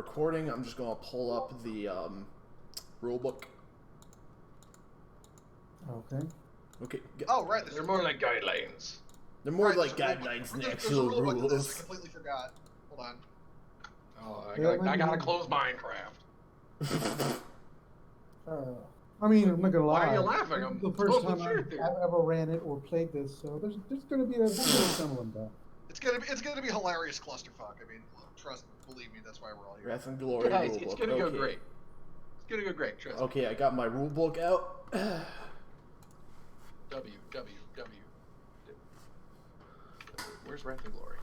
recording, I'm just gonna pull up the rulebook. Okay. Okay. Oh, right. They're more like guidelines. They're more right, like there's guidelines than there's actual a rule book to this. I rules. completely forgot. Hold on. Oh, Yeah, I gotta close Minecraft. I mean, I'm not gonna lie. Why are you laughing? This I'm is the first totally time serious. I've ever ran it or played this, so there's going to be a similar to that. It's gonna be hilarious clusterfuck. I mean, believe me, that's why we're all here. Wrath and Glory Guys, rulebook. it's gonna go Okay. great. It's gonna go great. Trust me. Okay, I got my rulebook out. W. Where's Wrath and Glory?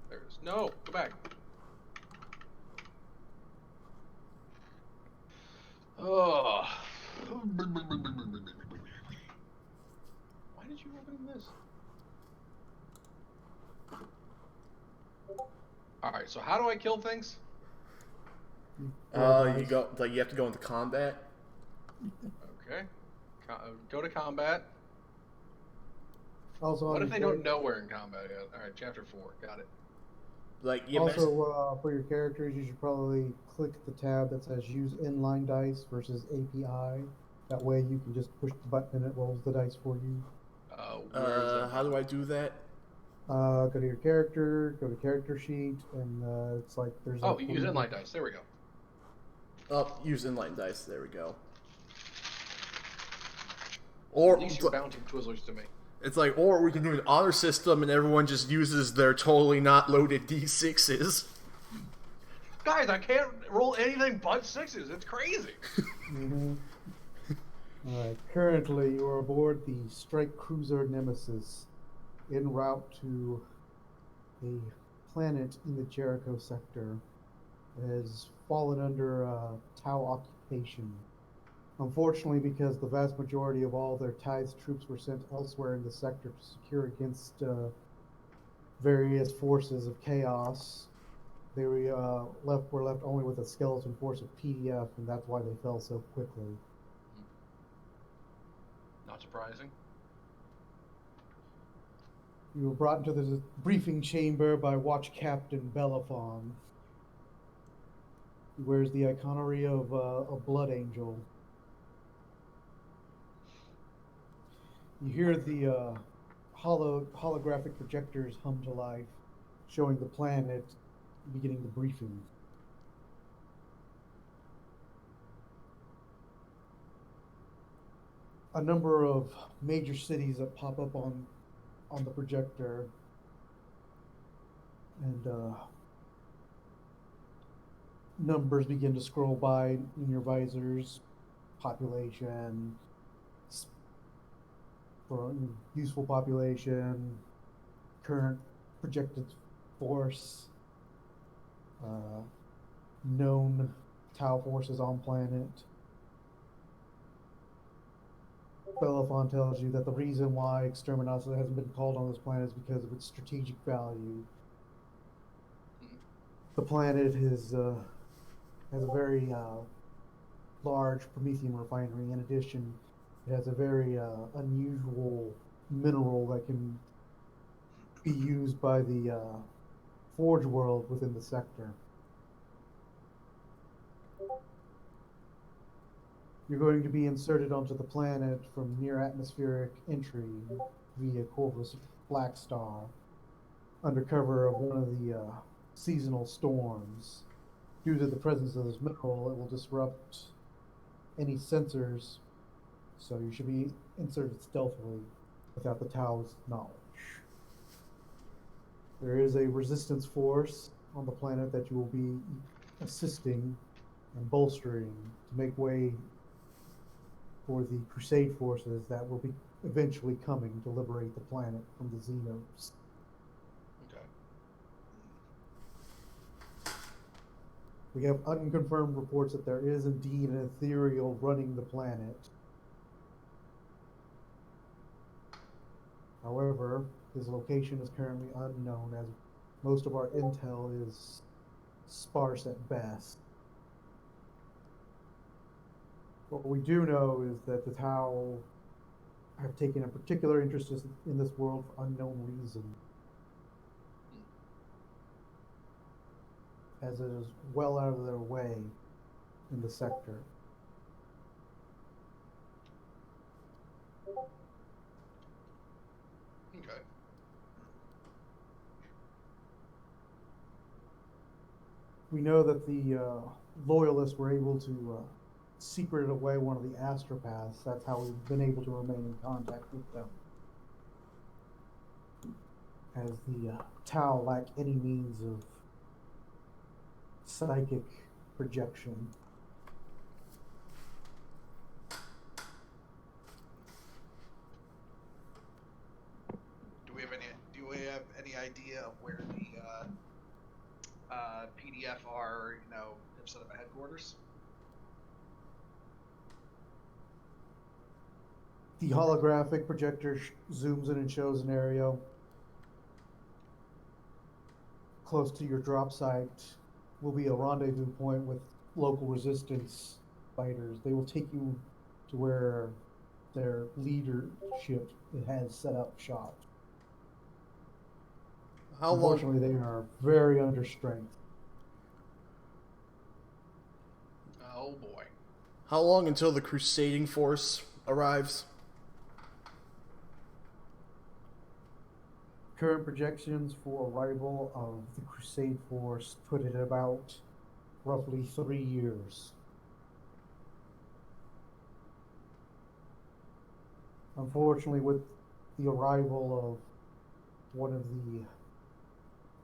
There it is. No, go back. Oh. Why did you open this? Alright, so how do I kill things? You have to go into combat. Okay. Go to combat. Also, What if they don't know we're in combat yet? Alright, chapter 4. Got it. Like you Also, for your characters, you should probably click the tab that says use inline dice versus API. That way you can just push the button and it rolls the dice for you. Where is that? how do I do that? Go to your character, go to character sheet, and it's like there's. Oh, you use inline dice. There we go. Oh, use inline dice. There we go. Or At least you're bouncing Twizzlers to me. it's like, or we can do an honor system and everyone just uses their totally not loaded D6s. Guys, I can't roll anything but 6s. It's crazy. Mm-hmm. Alright, currently you are aboard the strike cruiser Nemesis, en route to a planet in the Jericho sector. It has fallen under Tau occupation. Unfortunately, because the vast majority of all their Tithe troops were sent elsewhere in the sector to secure against various forces of chaos, they were left only with a skeleton force of PDF, and that's why they fell so quickly. Not surprising. You were brought into the briefing chamber by Watch Captain Belafon. He wears the iconery of a blood angel. You hear the holographic projectors hum to life, showing the planet, beginning the briefing. A number of major cities that pop up on the projector, and numbers begin to scroll by in your visors. Population, for useful population, current projected force, known Tau forces on planet. Belafon tells you that the reason why Exterminasa hasn't been called on this planet is because of its strategic value. The planet has a very large Promethean refinery. In addition, it has a very unusual mineral that can be used by the Forge world within the sector. You're going to be inserted onto the planet from near atmospheric entry via Corvus Black Star, under cover of one of the seasonal storms. Due to the presence of this mineral, it will disrupt any sensors, so you should be inserted stealthily without the Tau's knowledge. There is a resistance force on the planet that you will be assisting and bolstering to make way for the Crusade forces that will be eventually coming to liberate the planet from the Xenos. Okay. We have unconfirmed reports that there is indeed an ethereal running the planet. However, his location is currently unknown, as most of our intel is sparse at best. What we do know is that the Tau have taken a particular interest in this world for unknown reason. as it is well out of their way in the sector. Okay. We know that the loyalists were able to secret away one of the astropaths. That's how we've been able to remain in contact with them, as the Tau lack any means of psychic projection. Do we have any idea of where the PDF are? Have set up a headquarters. The holographic projector zooms in and shows an area close to your drop site. Will be a rendezvous point with local resistance fighters. They will take you to where their leadership has set up shop. How Unfortunately, long? they are very under strength. Oh boy. How long until the crusading force arrives? Current projections for arrival of the Crusade force put it at about roughly 3 years. Unfortunately, with the arrival of one of the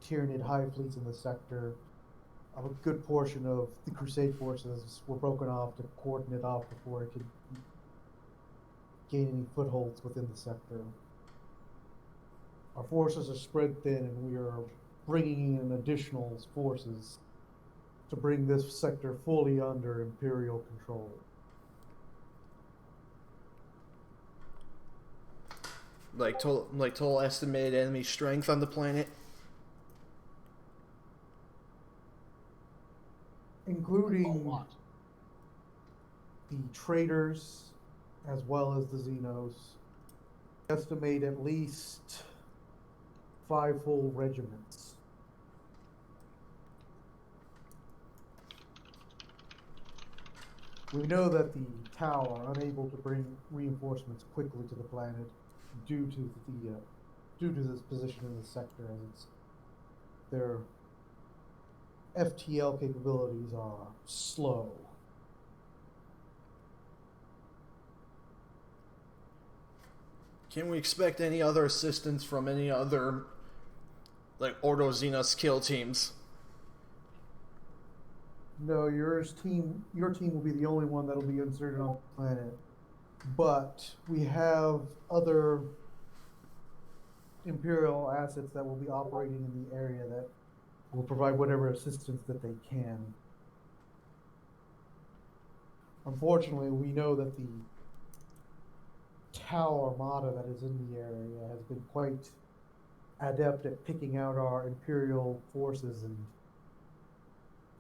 Tyranid high fleets in the sector, a good portion of the Crusade forces were broken off to cordon it off before it could gain any footholds within the sector. Our forces are spread thin, and we are bringing in additional forces to bring this sector fully under Imperial control. Like total estimated enemy strength on the planet? Including A lot. the traitors as well as the Xenos. Estimate at least 5 full regiments. We know that the Tau are unable to bring reinforcements quickly to the planet due to this position in the sector, as their FTL capabilities are slow. Can we expect any other assistance from any other, like, Ordo Xenos kill teams? No, your team will be the only one that'll be inserted on the planet. But we have other Imperial assets that will be operating in the area that will provide whatever assistance that they can. Unfortunately, we know that the Tau Armada that is in the area has been quite adept at picking out our Imperial forces and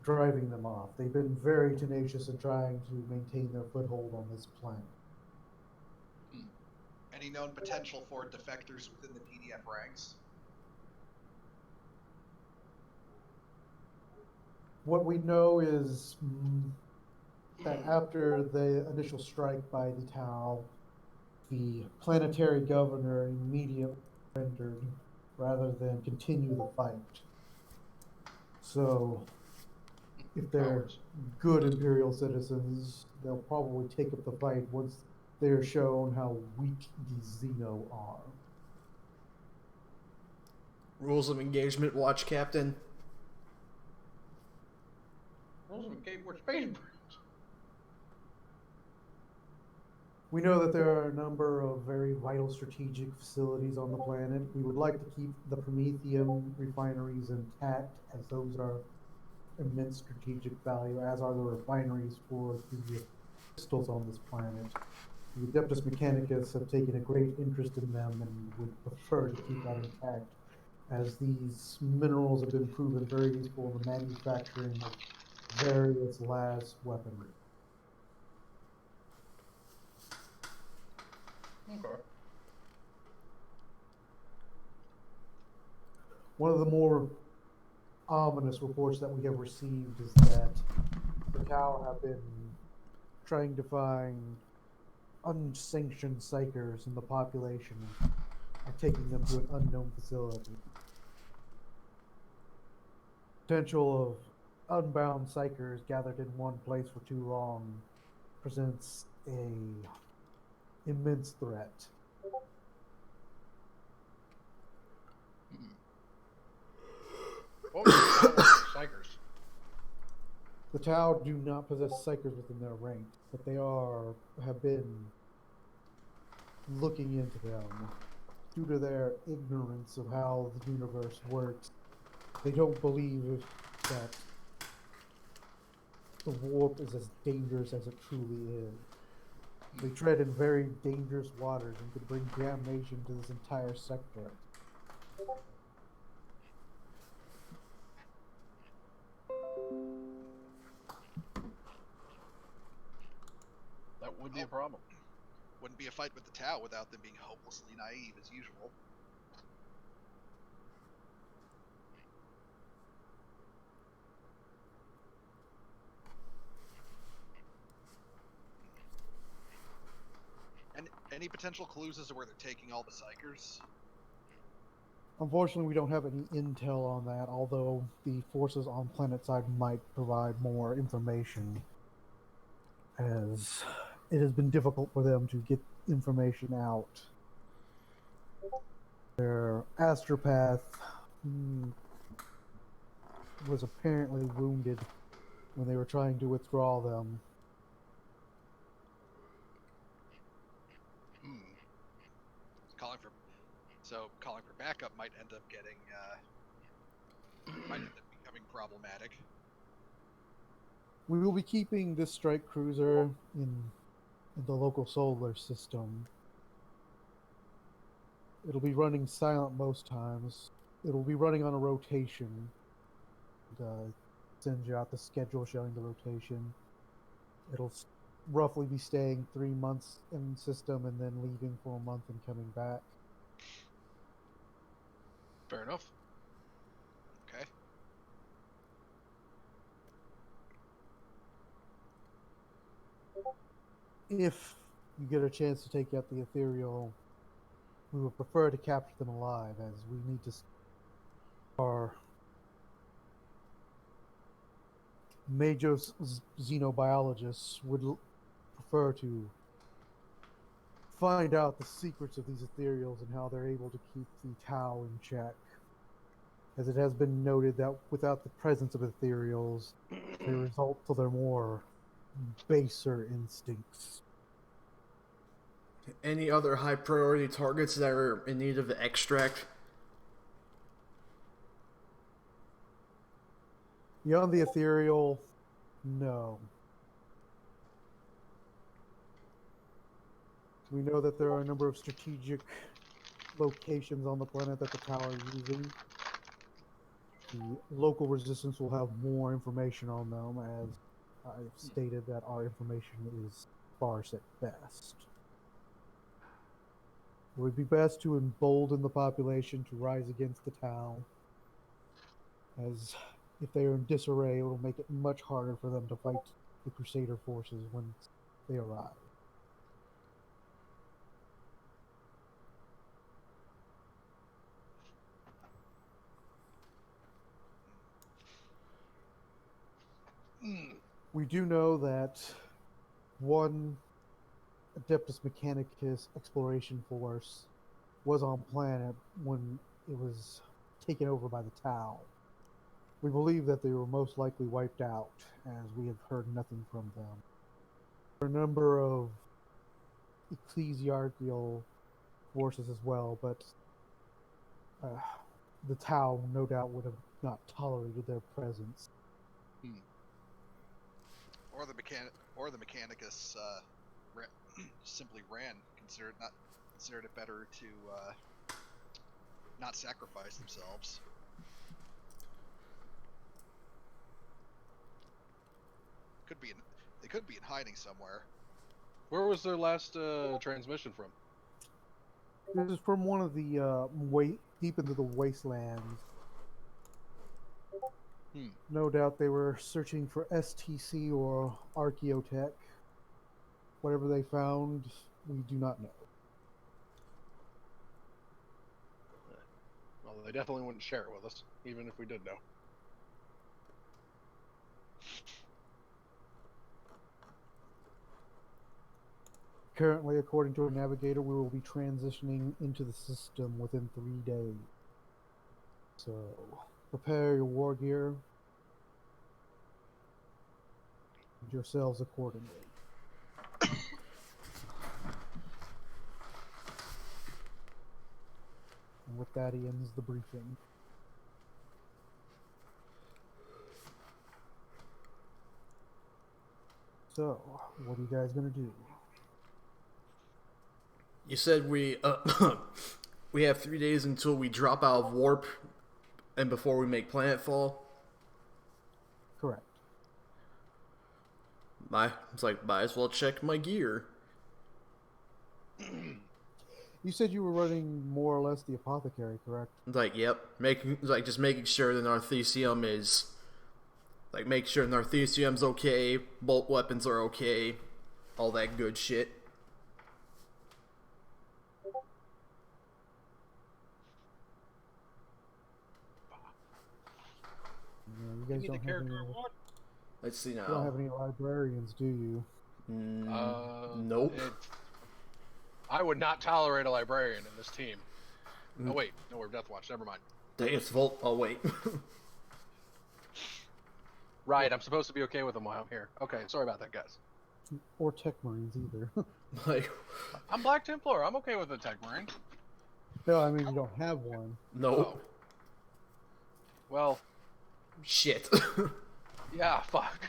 driving them off. They've been very tenacious in trying to maintain their foothold on this planet. Any known potential for defectors within the PDF ranks? What we know is that after the initial strike by the Tau, the planetary governor immediately surrendered rather than continue the fight. So, if they're good Imperial citizens, they'll probably take up the fight once they're shown how weak the Xeno are. Rules of engagement, watch captain. Rules of engagement. We're space marines. We know that there are a number of very vital strategic facilities on the planet. We would like to keep the Prometheum refineries intact, as those are immense strategic value, as are the refineries for the crystals on this planet. The Adeptus Mechanicus have taken a great interest in them and would prefer to keep that intact, as these minerals have been proven very useful in the manufacturing of various las weaponry. Okay. One of the more ominous reports that we have received is that the Tau have been trying to find unsanctioned psychers in the population and taking them to an unknown facility. Potential of unbound psychers gathered in one place for too long presents a immense threat. What was the problem with psychers? The Tau do not possess psychers within their ranks, but they have been looking into them. Due to their ignorance of how the universe works, they don't believe that the warp is as dangerous as it truly is. They tread in very dangerous waters and could bring damnation to this entire sector. That would be a problem. Wouldn't be a fight with the Tau without them being hopelessly naive as usual. And any potential clues as to where they're taking all the psychers? Unfortunately, we don't have any intel on that, although the forces on planet side might provide more information, as it has been difficult for them to get information out. Their astropath was apparently wounded when they were trying to withdraw them. Calling for backup might end up getting might end up becoming problematic. We will be keeping this strike cruiser in the local solar system. It'll be running silent most times. It'll be running on a rotation. Send you out the schedule showing the rotation. It'll roughly be staying 3 months in system and then leaving for a month and coming back. Fair enough. Okay. If you get a chance to take out the ethereal, we would prefer to capture them alive, as we need to. Our major xenobiologists would prefer to find out the secrets of these ethereals and how they're able to keep the Tau in check. As it has been noted that without the presence of ethereals, they result to their more baser instincts. Any other high priority targets that are in need of extract? Beyond the ethereal, no. We know that there are a number of strategic locations on the planet that the Tau are using. The local resistance will have more information on them, as I've stated that our information is sparse at best. It would be best to embolden the population to rise against the Tau, as if they are in disarray, it will make it much harder for them to fight the Crusader forces when they arrive. We do know that one Adeptus Mechanicus exploration force was on planet when it was taken over by the Tau. We believe that they were most likely wiped out, as we have heard nothing from them. There are a number of ecclesiarchal forces as well, but the Tau no doubt would have not tolerated their presence. Or the Mechanicus simply ran. Considered it better to not sacrifice themselves. They could be in hiding somewhere. Where was their last transmission from? This is from one of the deep into the wastelands. No doubt they were searching for STC or Archaeotech. Whatever they found, we do not know. Well, they definitely wouldn't share it with us, even if we did know. Currently, according to our navigator, we will be transitioning into the system within 3 days. So, prepare your war gear. And yourselves accordingly. And with that, he ends the briefing. So, what are you guys gonna do? You said we we have 3 days until we drop out of warp, and before we make planetfall. Correct. It's like, might as well check my gear. You said you were running more or less the apothecary, correct? Like, yep, just making sure the Narthecium is, like, make sure Narthecium's okay, bolt weapons are okay, all that good shit. Yeah, you guys don't have any. Let's see now. You don't have any librarians, do you? Nope. I would not tolerate a librarian in this team. Oh wait, no, we're Death Watch. Never mind. Deus Volt. Oh wait. Right, I'm supposed to be okay with them while I'm here. Okay, sorry about that, guys. Or Tech Marines either. Like, I'm Black Templar. I'm okay with the Tech Marine. No, I mean you don't have one. nope. Oh. Well, Shit. yeah, fuck.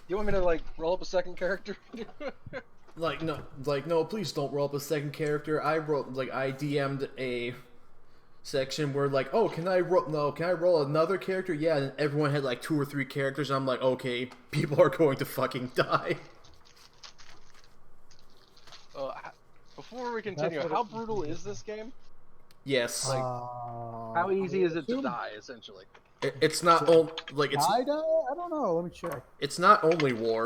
You want me to like roll up a second character? no, please don't roll up a second character. I DM'd a section where like, oh, can I roll another character? Yeah, and everyone had like 2 or 3 characters, and I'm like, okay, people are going to fucking die. Before we continue, how brutal is this game? Yes. Like, how easy is it to die, essentially? It's not only like it's. I don't know. Let me check. It's not only war.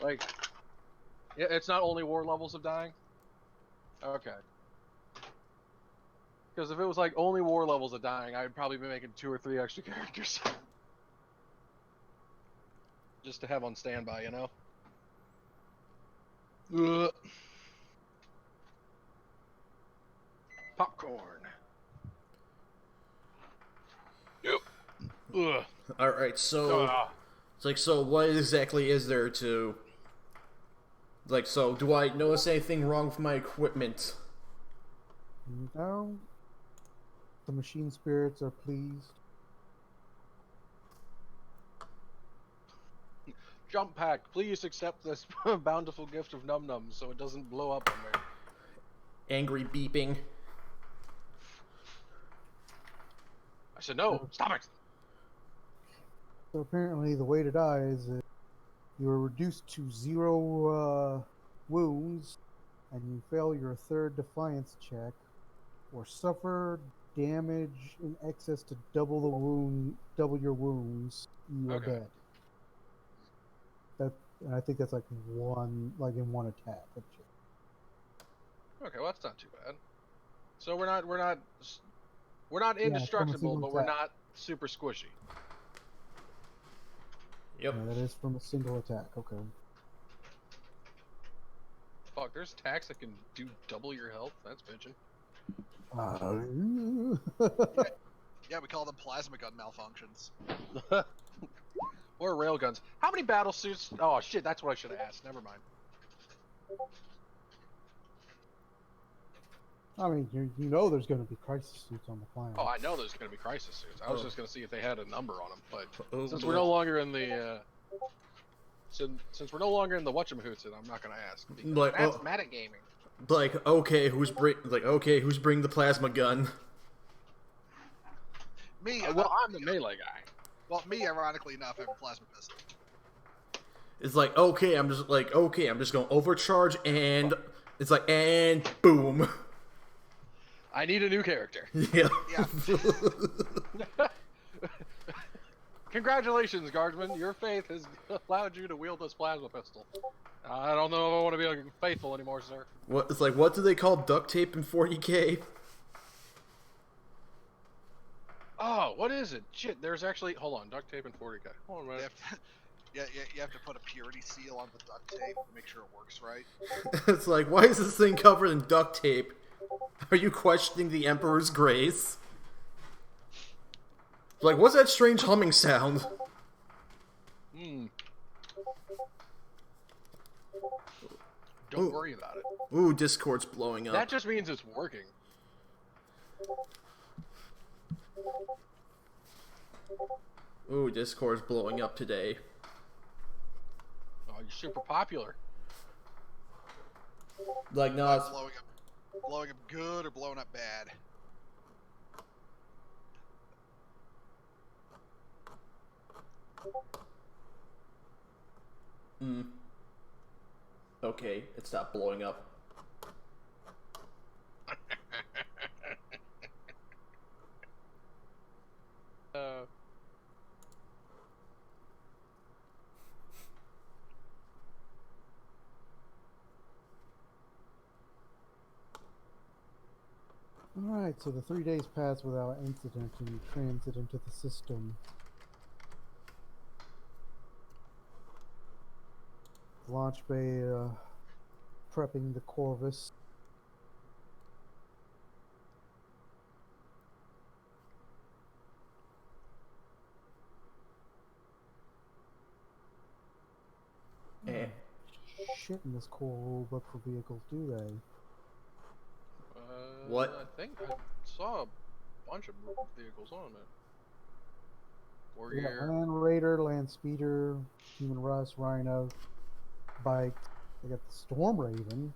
Like, yeah, it's not only war levels of dying. Okay. Because if it was like only war levels of dying, I'd probably be making 2 or 3 extra characters. Just to have on standby, you know? Ugh. Popcorn. Yep. Ugh. All right, so it's like, so what exactly is there to? Like, so do I notice anything wrong with my equipment? No. The machine spirits are pleased. Jump pack, please accept this bountiful gift of num nums so it doesn't blow up on me. Angry beeping. I said no, stop it. So apparently the way to die is that you are reduced to 0 wounds and you fail your 3rd defiance check or suffer damage in excess to double your wounds, you are dead. I think that's like in one attack. Okay, well that's not too bad. So we're not indestructible, but we're not super squishy. Yep. Yeah, that is from a single attack. Okay. Fuck, there's attacks that can do double your health. That's bitchin'. Yeah, we call them plasma gun malfunctions. Or railguns. How many battle suits? Oh shit, that's what I should have asked. Never mind. I mean, you know there's going to be crisis suits on the planet. Oh, I know there's going to be crisis suits. I was just going to see if they had a number on them, but since boy. we're no longer in the since we're no longer in the whatchamahoots, I'm not going to ask. Like, That's metagaming. Like, okay, who's bring the plasma gun? Me, Well, I'm the melee guy. well, me, ironically enough, have a plasma pistol. It's like, okay, I'm just going to overcharge, and it's like, and boom. I need a new character. Yeah. Yeah. Congratulations, Guardsman. Your faith has allowed you to wield this plasma pistol. I don't know if I want to be faithful anymore, sir. What? It's like, what do they call duct tape in 40K? Oh, what is it? Shit, there's actually... Hold on, duct tape and 40K. Hold on a minute. You have to put a purity seal on the duct tape to make sure it works right. It's like, why is this thing covered in duct tape? Are you questioning the Emperor's grace? Like, what's that strange humming sound? Don't worry about it. Ooh, Discord's blowing up. That just means it's working. Ooh, Discord's blowing up today. Oh, you're super popular. Like, no, it's... Blowing up good or blowing up bad? Okay, it stopped blowing up. Alright, so the 3 days pass without incident and you transit into the system. Launch bay, prepping the Corvus. Shit in this core rulebook for vehicles, do they? What? I think I saw a bunch of vehicles on it. Yeah, Land Raider, Land Speeder, Human Rust, Rhino, Bike. They got the Storm Raven.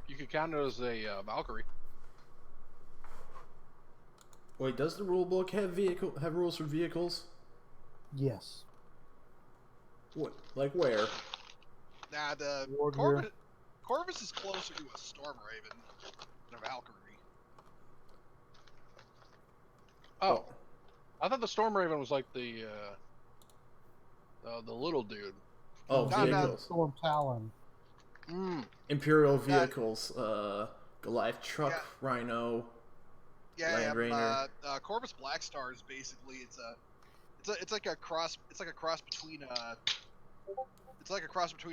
You could count it as a Valkyrie. Wait, does the rulebook have rules for vehicles? Yes. What? Like where? Nah, the Corvus is closer to a Storm Raven than a Valkyrie. Oh, I thought the Storm Raven was like the little dude. Oh, No, vehicles. Storm Talon. Imperial vehicles. Goliath truck, Rhino. Land Rainer. Corvus Blackstar is basically it's like a cross between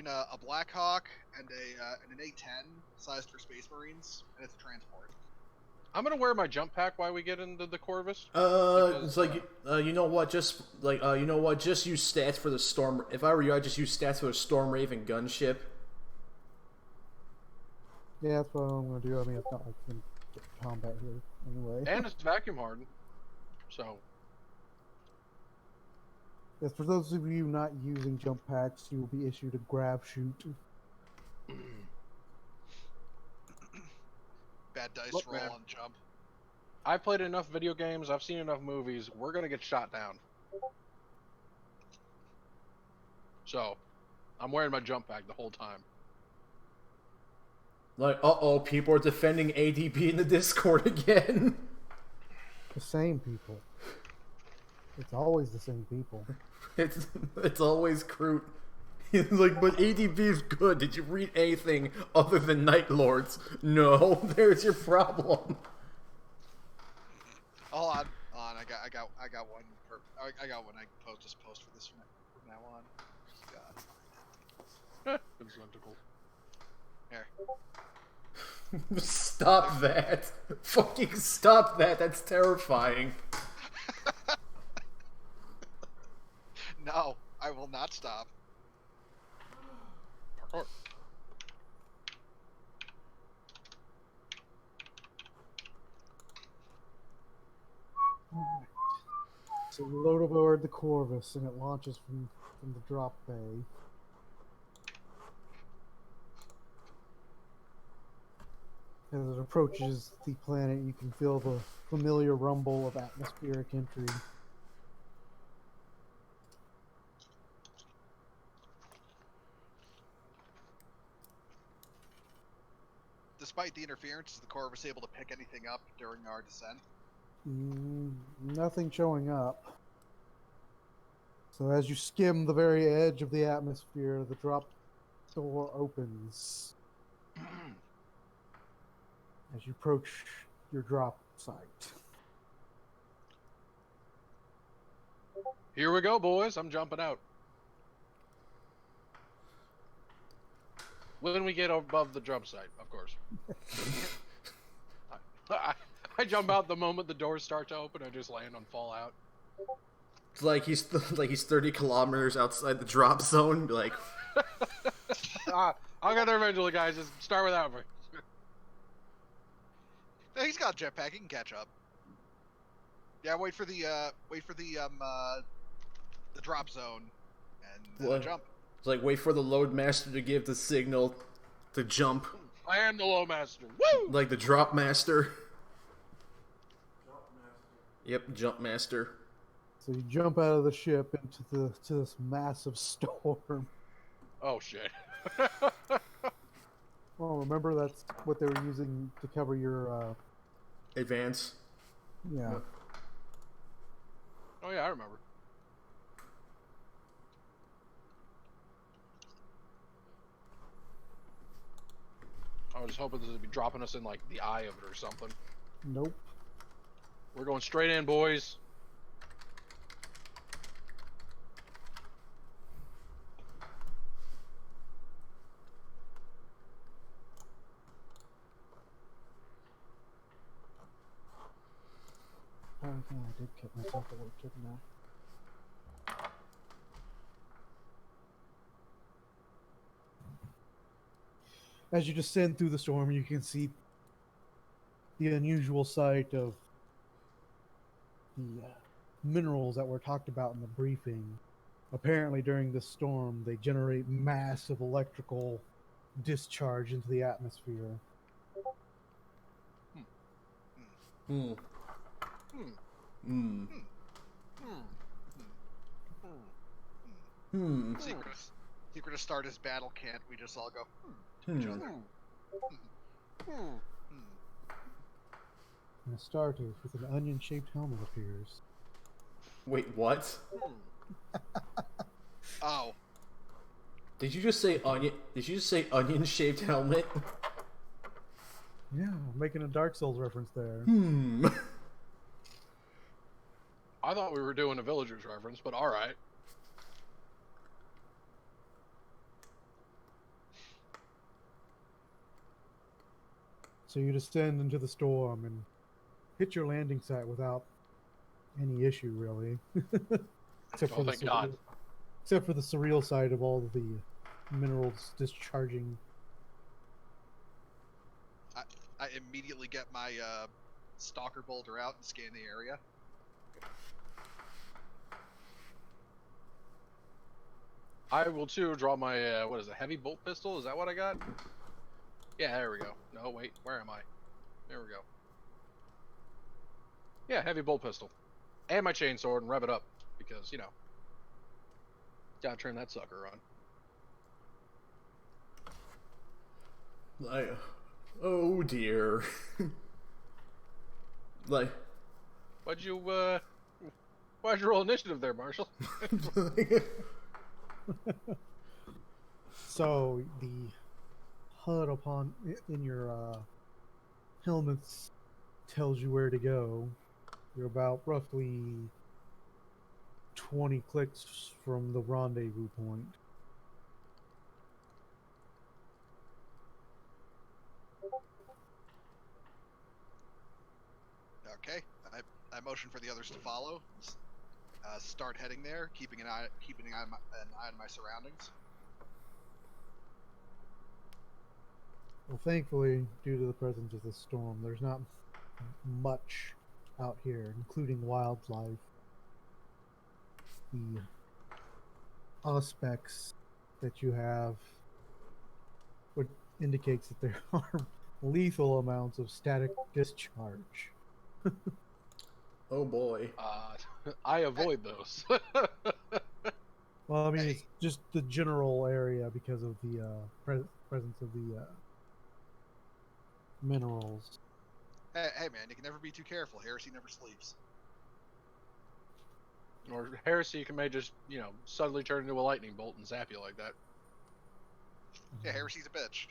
a Blackhawk and an A-10 sized for Space Marines, and it's a transport. I'm gonna wear my jump pack while we get into the Corvus. It's like you know what? Just just use stats for the Storm. If I were you, I'd just use stats for the Storm Raven gunship. Yeah, that's what I'm gonna do. I mean, it's not like in combat here anyway. And it's vacuum hardened, so. Yes, for those of you not using jump packs, you will be issued a grab shoot. Bad dice Look, roll man. on jump. I've played enough video games. I've seen enough movies. We're gonna get shot down. So, I'm wearing my jump pack the whole time. Like, people are defending ADP in the Discord again. The same people. It's always the same people. It's always Kroot. He's like, but ADP is good. Did you read anything other than Night Lords? No, there's your problem. Hold on. I got one. I got one. I can post for this from now on. God. It's identical. Here. Stop that. Fucking stop that. That's terrifying. No, I will not stop. Parkour. Alright. So we load aboard the Corvus and it launches from the drop bay. As it approaches the planet, you can feel the familiar rumble of atmospheric entry. The despite the interference, is the Corvus able to pick anything up during our descent? Nothing showing up. So as you skim the very edge of the atmosphere, the drop door opens. As you approach your drop site. Here we go, boys. I'm jumping out. When we get above the jump site, of course. I jump out the moment the doors start to open. I just land on Fallout. It's like he's 30 kilometers outside the drop zone. Like, I'll get there eventually, guys. Just start without me. No, he's got a jetpack. He can catch up. Yeah, wait for the drop zone, and What? jump. it's like wait for the load master to give the signal to jump. I am the low master. Woo! Like the drop master. Yep, jump master. So you jump out of the ship into this massive storm. Oh shit. Well, remember that's what they were using to cover your Advance. yeah. Yep. Oh yeah, I remember. I was hoping this would be dropping us in like the eye of it or something. Nope. We're going straight in, boys. Oh, yeah, I did cut myself a little, didn't I? As you descend through the storm, you can see the unusual sight of the minerals that were talked about in the briefing. Apparently, during this storm, they generate massive electrical discharge into the atmosphere. Hmm. Hmm. Hmm. Secret of Stardust battle can't we just all go to each other? And a Startooth with an onion-shaped helmet appears. Wait, what? Oh, Did you just say onion? Did you just say onion-shaped helmet? Yeah, making a Dark Souls reference there. Hmm. I thought we were doing a villagers reference, but all right. So you descend into the storm and hit your landing site without any issue, really. Except Oh, thank God. Except for the surreal side of all of the minerals discharging. I immediately get my stalker bolter out and scan the area. I will too draw my what is it? Heavy bolt pistol? Is that what I got? Yeah, there we go. No, wait, where am I? There we go. Yeah, heavy bolt pistol, and my chainsword, and rev it up because you know, gotta turn that sucker on. Like, oh dear. Like, Why'd you roll initiative there, Marshall? So the HUD in your helmets tells you where to go. You're about roughly 20 clicks from the rendezvous point. Okay, I motion for the others to follow. Start heading there, keeping an eye on my surroundings. Well, thankfully, due to the presence of this storm, there's not much out here, including wildlife. The aspects that you have would indicates that there are lethal amounts of static discharge. oh boy. I avoid those. Well, I mean, it's just the general area because of the presence of the minerals. Hey, man, you can never be too careful. Heresy never sleeps. Or heresy may just, suddenly turn into a lightning bolt and zap you like that. Yeah, heresy's a bitch.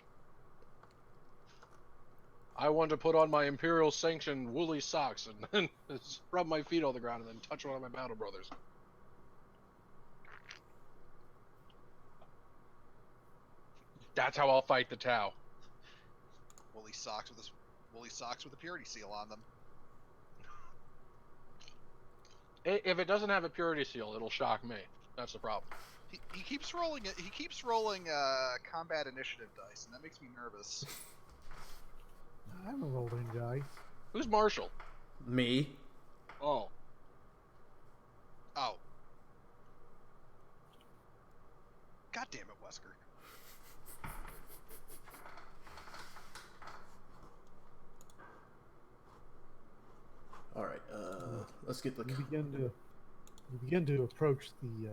I want to put on my Imperial sanctioned woolly socks and then just rub my feet on the ground and then touch one of my battle brothers. That's how I'll fight the Tau. Woolly socks with a purity seal on them. If it doesn't have a purity seal, it'll shock me. That's the problem. He keeps rolling it. He keeps rolling combat initiative dice, and that makes me nervous. I haven't rolled any dice. Who's Marshall? Me. Oh. Oh. God damn it, Wesker. All right. Let's get the. You begin to approach the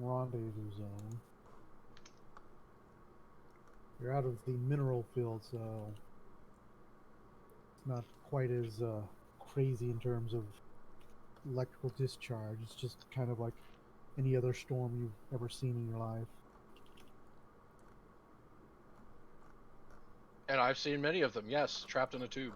rendezvous zone. You're out of the mineral field, so it's not quite as crazy in terms of electrical discharge. It's just kind of like any other storm you've ever seen in your life. And I've seen many of them, yes, trapped in a tube.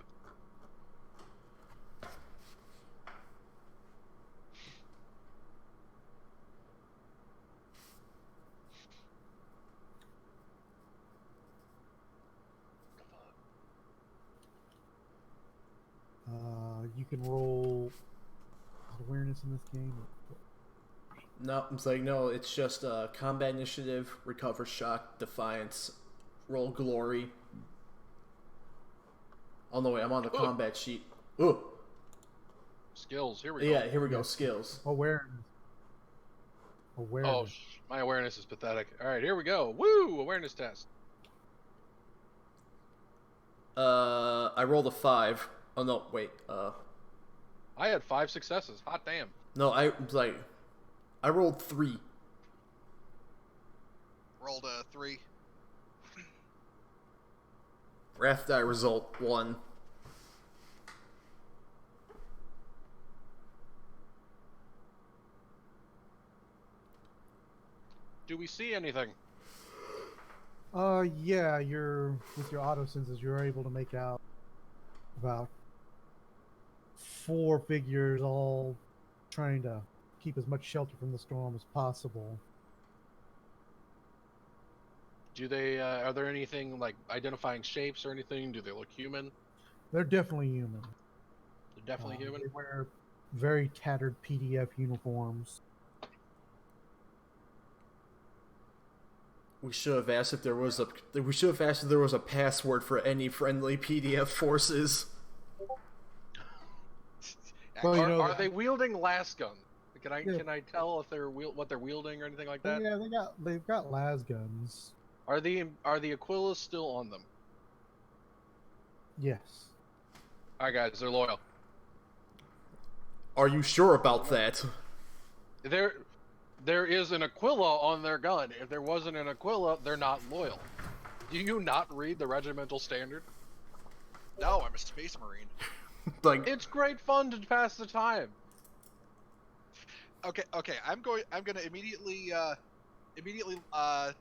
You can roll awareness in this game. No, it's like no. It's just combat initiative, recover, shock, defiance, roll glory. Oh no, wait, I'm on the combat sheet. Ooh. Skills, here we go. Yeah, here we go. Skills. Awareness. Oh, my awareness is pathetic. All right, here we go. Woo! Awareness test. I rolled a 5. Oh no, wait. I had 5 successes. Hot damn. No, I rolled 3. Rolled a 3. Wrath die result 1. Do we see anything? Yeah, with your auto senses, you're able to make out about 4 figures all trying to keep as much shelter from the storm as possible. Do they, are there anything like identifying shapes or anything? Do they look human? They're definitely human. They're definitely human? They wear very tattered PDF uniforms. We should have asked if there was a password for any friendly PDF forces. Well, are they wielding las guns? Can I tell if they're what they're wielding or anything like that? Yeah, they've got las guns. Are the Aquillas still on them? Yes. All right, guys, they're loyal. Are you sure about that? There is an Aquila on their gun. If there wasn't an Aquila, they're not loyal. Do you not read the regimental standard? No, I'm a space marine. Like, it's great fun to pass the time. Okay. I'm gonna immediately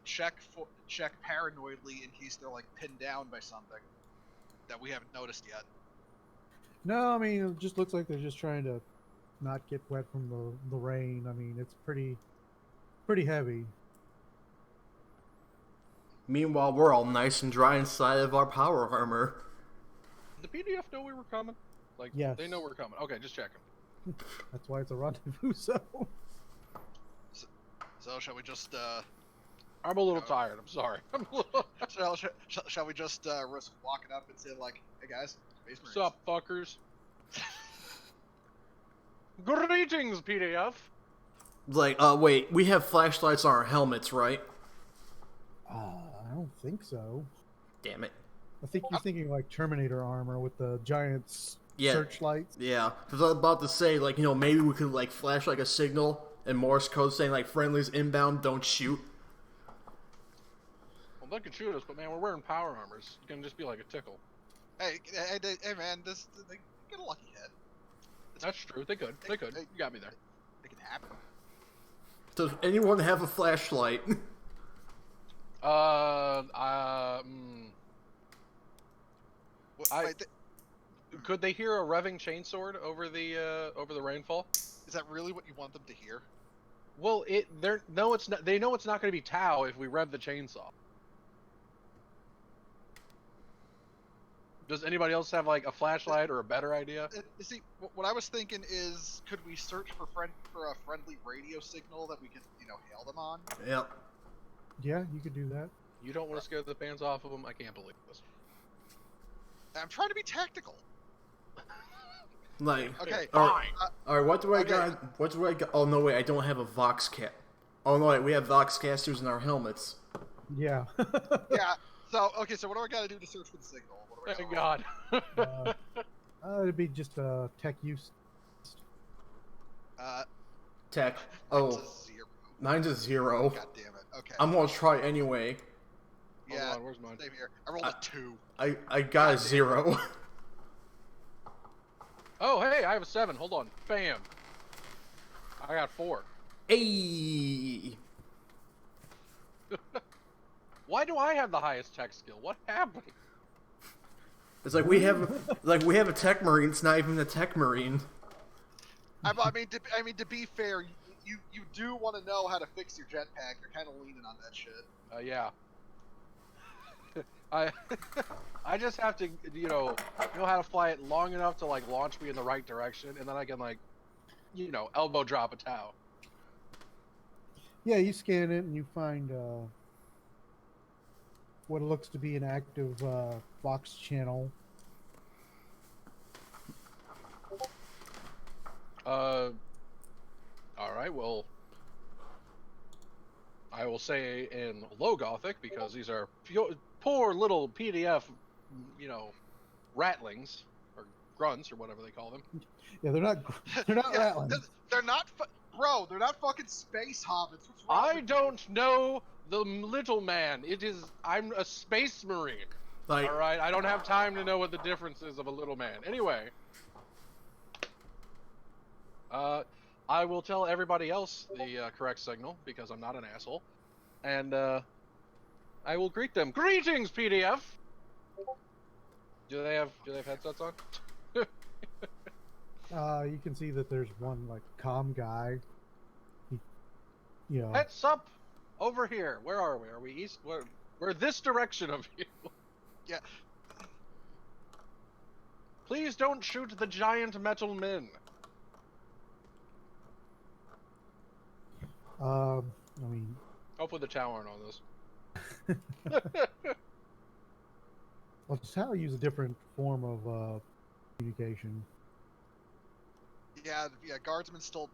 check paranoidly in case they're like pinned down by something that we haven't noticed yet. No, I mean it just looks like they're just trying to not get wet from the rain. I mean it's pretty heavy. meanwhile, we're all nice and dry inside of our power armor. Did the PDF know we were coming? Like, yes. They know we're coming. Okay, just checking. That's why it's a rendezvous zone. So shall we just? I'm a little tired. I'm sorry. Shall we just risk walking up and say like, "Hey guys, Space Marines." What's up, fuckers? Greetings, PDF. Like, wait, we have flashlights on our helmets, right? I don't think so. Damn it. I think you're thinking like Terminator armor with the giant searchlights. Yeah, because I was about to say, like, maybe we could, like, flash, like, a signal in Morse code saying, like, friendlies inbound, don't shoot. Well, they can shoot us, but man, we're wearing power armors. It's gonna just be like a tickle. Hey, man, they get a lucky hit. That's true. They could. They could. You got me there. It can happen. Does anyone have a flashlight? Could they hear a revving chainsword over the rainfall? Is that really what you want them to hear? Well, it's not. They know it's not going to be Tau if we rev the chainsaw. Does anybody else have like a flashlight or a better idea? See, what I was thinking is, could we search for a friendly radio signal that we can, hail them on? Yep. Yeah, you could do that. You don't want to scare the pants off of them. I can't believe this. I'm trying to be tactical. Like, Okay, fine. All right, what do I got? What do I got? Oh no, wait, I don't have a Vox cat. Oh no, wait, we have Vox casters in our helmets. Yeah. Yeah. So so what do I got to do to search for the signal? What do I Thank gotta God. It'd be just tech use. roll? Tech. It's Oh, a 0. mine's a 0. God damn it. Okay. I'm gonna try anyway. Yeah. Hold on, where's mine? Same here. I rolled a 2. I got a 0. Oh, hey, I have a 7. Hold on. Bam. I got 4. Hey. Why do I have the highest tech skill? What happened? It's like we have a tech marine. It's not even a tech marine. I mean, to be fair, you do want to know how to fix your jetpack. You're kind of leaning on that shit. Yeah. I just have to, know how to fly it long enough to like launch me in the right direction, and then I can like, elbow drop a Tau. Yeah, you scan it and you find what looks to be an active Vox channel. All right. Well, I will say in low Gothic, because these are poor little PDF, ratlings or grunts or whatever they call them. Yeah, they're not Yeah, rattling. They're not, bro. They're not fucking space hobbits. What's wrong I with don't know the little man. I'm a space marine. Like, All right, I don't have time to know what the difference is of a little man. Anyway, I will tell everybody else the correct signal because I'm not an asshole, and I will greet them. Greetings, PDF. Do they have headsets on? You can see that there's one like comm guy. Heads up, over here. Where are we? Are we east? We're this direction of you. Yeah. Please don't shoot the giant metal men. I mean, Hopefully the Tau aren't on this. well, it's how I use a different form of communication. Yeah, guardsmen still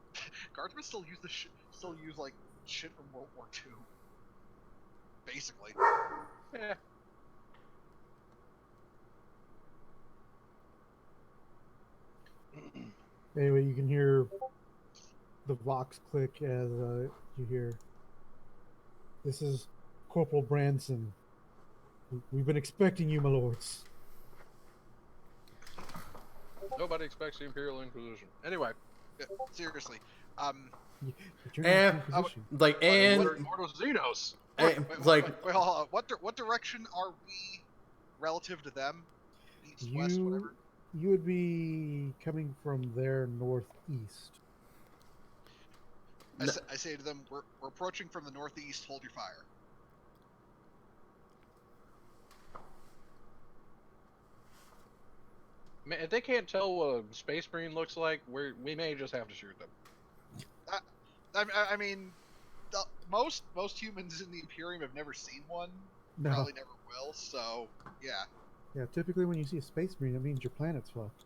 use still use like shit from World War II. Basically. Yeah. Anyway, you can hear the Vox click as you hear, "This is Corporal Branson. We've been expecting you, my lords." Nobody expects the Imperial Inquisition. Anyway. Yeah, seriously. But you're not in And position. like and Ordos Xenos. like wait, hold on. What direction are we relative to them? East, west, whatever. You would be coming from their northeast. I say to them, we're approaching from the northeast. Hold your fire. Man, if they can't tell what a space marine looks like, we may just have to shoot them. I mean, most humans in the Imperium have never seen one. No. Probably never will. So yeah. Yeah, typically when you see a space marine, it means your planet's fucked.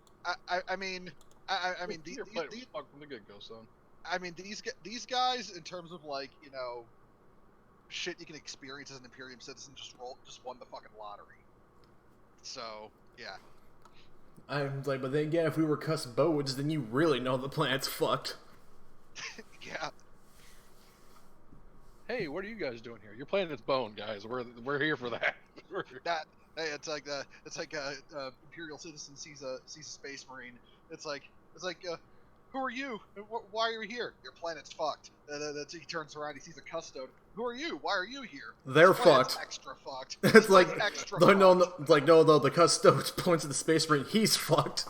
I mean, You're fucked from the get-go, son. I mean, these guys, in terms of like, shit you can experience as an Imperium citizen, just won the fucking lottery. So yeah. I'm like, but then again, if we were cuss bodes, then you really know the planet's fucked. Yeah. Hey, Hey, what are you guys doing here? Your planet's bone, guys. We're here for that. That hey, it's like Imperial citizen sees a space marine. It's like who are you? Why are you here? Your planet's fucked. He turns around. He sees a custode. Who are you? Why are you here? They're This planet's fucked. Extra fucked. It's like extra no, fucked. no, no, it's like no, the custode points at the space marine. He's fucked.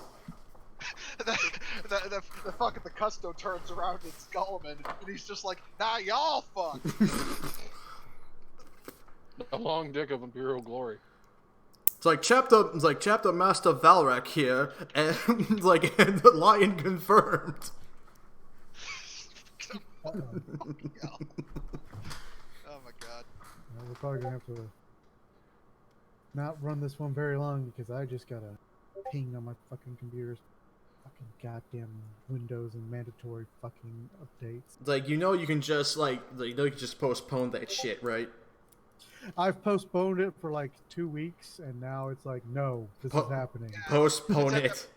the fucking the custo turns around and Skullman, and he's just like, nah, y'all fucked. A long dick of Imperial glory. It's like chapter Master Valrak here, and and the lion confirmed. Oh my god. We're probably gonna have to not run this one very long because I just got a ping on my fucking computer's fucking goddamn Windows and mandatory fucking updates. It's like you can just you can just postpone that shit, right? I've postponed it for like 2 weeks, and now it's like, no, this is happening. Yeah. Postpone it.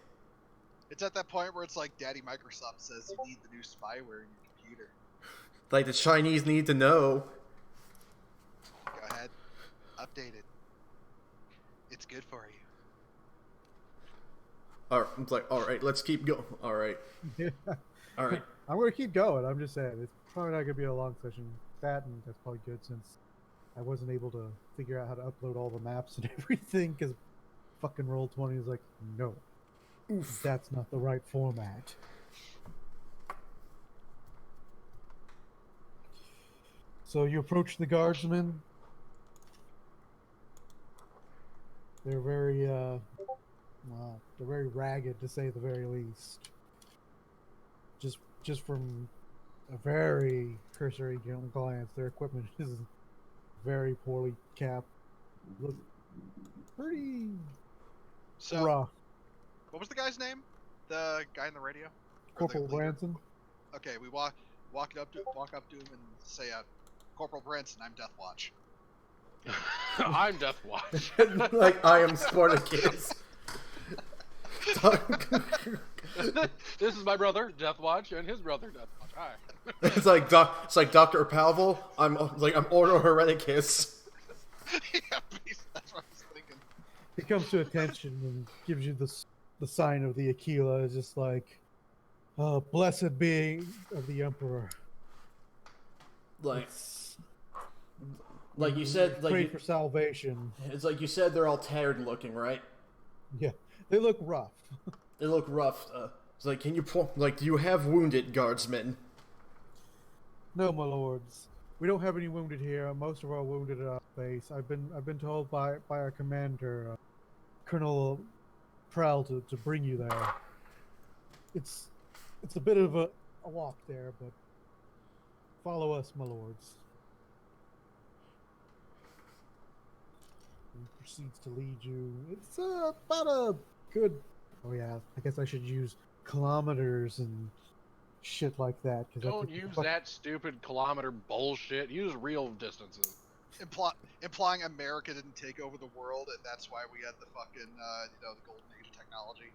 It's at that point where it's like, Daddy Microsoft says you need the new spyware in your computer. Like the Chinese need to know. Go ahead, update it. It's good for you. It's like, all right, let's keep going. All right, Yeah. all right. I'm going to keep going. I'm just saying, it's probably not going to be a long session. And that's probably good since I wasn't able to figure out how to upload all the maps and everything because fucking Roll20 is like, no, that's not the right format. So you approach the guardsmen. They're very, they're very ragged to say the very least. Just from a very cursory glance, their equipment is very poorly capped. Look pretty rough. What was the guy's name? The guy in the radio? Corporal Branson. Okay, we walk up to him and say, "Corporal Branson, I'm Deathwatch." I'm Deathwatch. Like I am Spartacus. This is my brother, Deathwatch, and his brother, Deathwatch. Hi. It's like Dr. Pavel. I'm Ordo Hereticus. Yeah, that's what I was thinking. He comes to attention and gives you the sign of the Aquila. It's just like, blessed being of the Emperor. Like you said, pray for salvation. It's like you said, they're all tired looking, right? Yeah, they look rough. They look rough. It's like, can you do you have wounded guardsmen? No, my lords. We don't have any wounded here. Most of our wounded are at base. I've been told by our commander, Colonel Prowl, to bring you there. It's a bit of a walk there, but follow us, my lords. He proceeds to lead you. It's about a good. Oh yeah, I guess I should use kilometers and shit like that. Don't use that stupid kilometer bullshit. Use real distances. Implying America didn't take over the world, and that's why we had the fucking, the golden age of technology.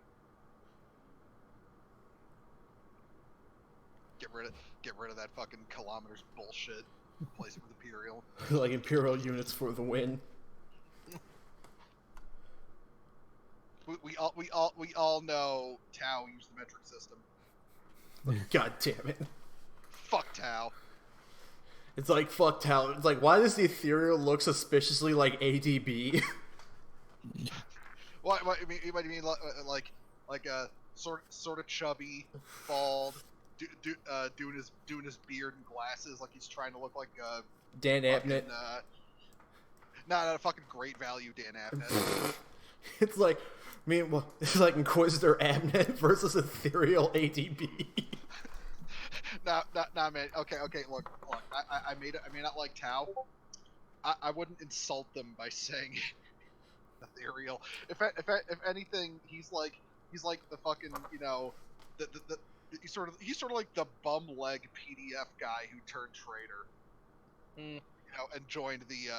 Get rid of that fucking kilometers bullshit. Replace it with Imperial. Like Imperial units for the win. We all know Tau used the metric system. God damn it. Fuck Tau. It's like, fuck Tau. It's like, why does the Ethereal look suspiciously like ADB? What do you mean like a sort of chubby, bald, doing his beard and glasses like he's trying to look like Dan Abnett. Not a fucking great value Dan Abnett. It's like, it's like Inquisitor Abnett versus Ethereal ADB. Nah, man. Okay. Look. I may not like Tau. I wouldn't insult them by saying Ethereal. If anything, he's like the fucking he's sort of like the bum leg PDF guy who turned traitor. And joined the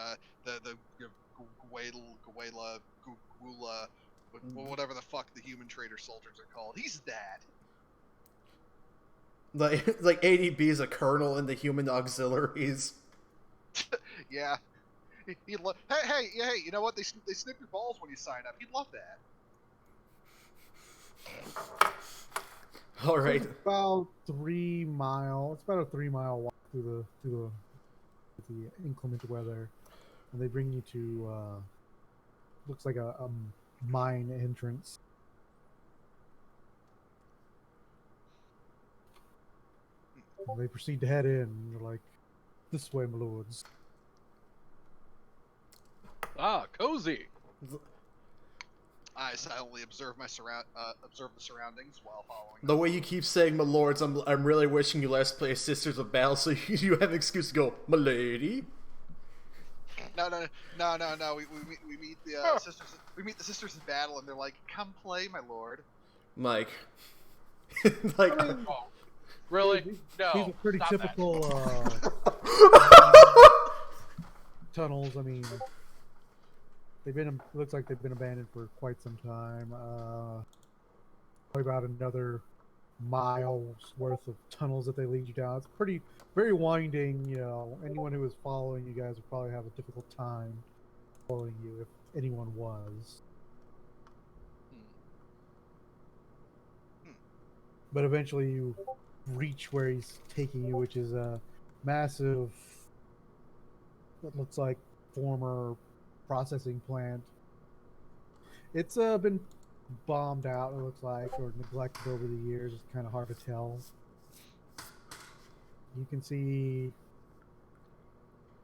Guela, whatever the fuck the human traitor soldiers are called. He's that. Like ADB is a colonel in the human auxiliaries. Yeah. Hey, you know what? They snip your balls when you sign up. He'd love that. All right. It's about 3 mile. It's about a 3 mile walk through the inclement weather, and they bring you to looks like a mine entrance. And they proceed to head in. And they're like, "This way, my lords." Ah, cozy. I silently observe the surroundings while following. The way you keep saying "my lords," I'm really wishing you last play Sisters of Battle, so you have an excuse to go, "my lady." No. We meet the sisters. We meet the sisters in battle, and they're like, "Come play, my lord." Mike. Like, I mean, Oh, really? these No. are pretty stop that. typical tunnels. I mean, looks like they've been abandoned for quite some time. Probably about another miles worth of tunnels that they lead you down. It's very winding. You know, anyone who is following you guys would probably have a difficult time following you if anyone was. But eventually you reach where he's taking you, which is a massive, what looks like former processing plant. It's been bombed out, it looks like, or neglected over the years. It's kind of hard to tell. You can see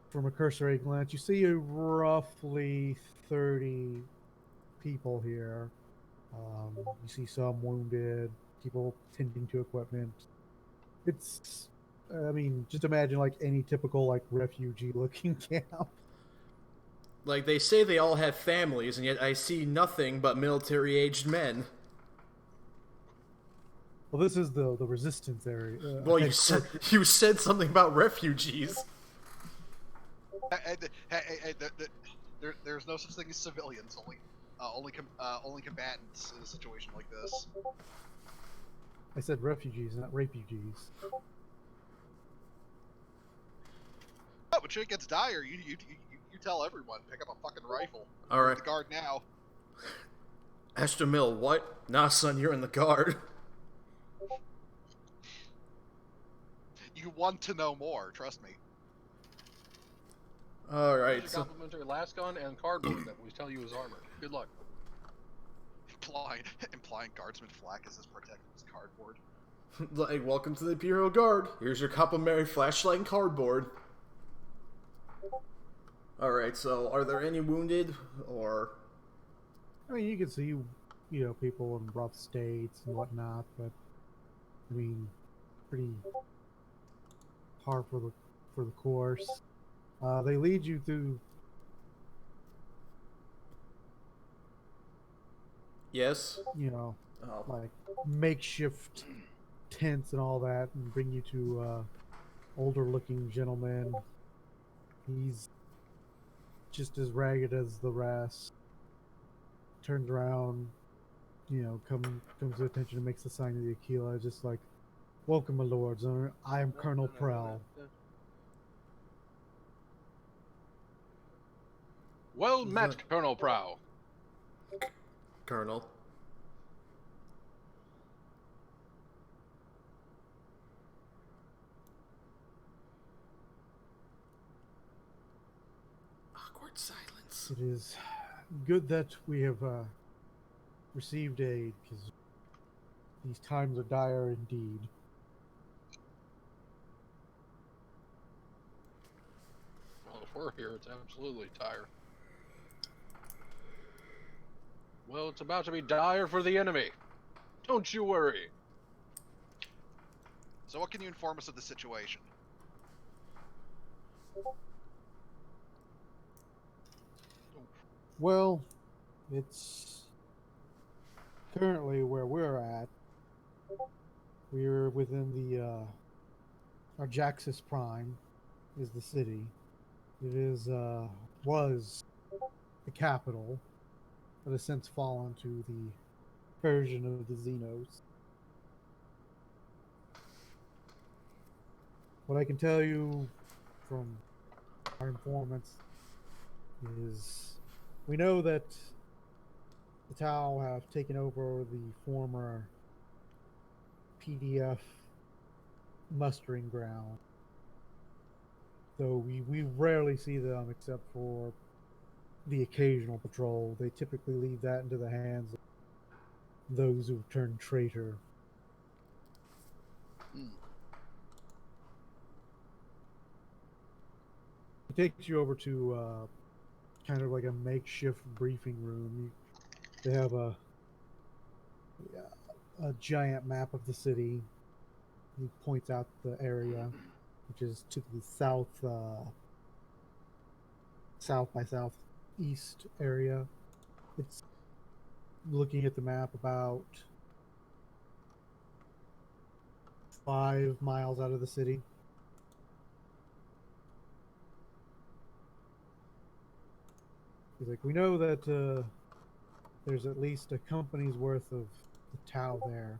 from a cursory glance, you see roughly 30 people here. You see some wounded, people tending to equipment. It's, I mean, just imagine like any typical like refugee-looking camp. like they say they all have families, and yet I see nothing but military-aged men. Well, this is the resistance area. Well, you said something about refugees. There's no such thing as civilians. Only combatants in a situation like this. I said refugees, not refugees. Oh, but shit gets dire. You tell everyone. Pick up a fucking rifle. All right. The guard now. Esther Mill, what? Nah, son, you're in the guard. You want to know more? Trust me. All right. Here's your complimentary lasgun and cardboard that we tell you is armor. Good luck. Implying Guardsman Flack is as protected as cardboard. Like, welcome to the Imperial Guard. Here's your complimentary flashlight and cardboard. All right. So, are there any wounded, or? I mean, you can see, you know, people in rough states and whatnot, but I mean, pretty hard for the course. They lead you through. Yes. You know, Oh. like makeshift tents and all that, and bring you to older-looking gentleman. He's just as ragged as the rest. Turns around, you know, comes to attention and makes the sign of the Aquila, just like, "Welcome, my lords. I am Colonel Prell." Well met, Colonel Prow. Colonel. Awkward silence. It is good that we have received aid, because these times are dire indeed. Well, if we're here, it's absolutely dire. Well, it's about to be dire for the enemy. Don't you worry. So, what can you inform us of the situation? Well, it's currently where we're at. We're within the Arjaxis Prime is the city. It is was the capital, but has since fallen to the Persian of the Xenos. What I can tell you from our informants is we know that the Tau have taken over the former PDF mustering ground. Though we rarely see them except for the occasional patrol. They typically leave that into the hands of those who've turned traitor. It takes you over to kind of like a makeshift briefing room. They have a giant map of the city. He points out the area, which is to the south by southeast area. It's looking at the map about 5 miles out of the city. He's like, we know that there's at least a company's worth of the Tau there,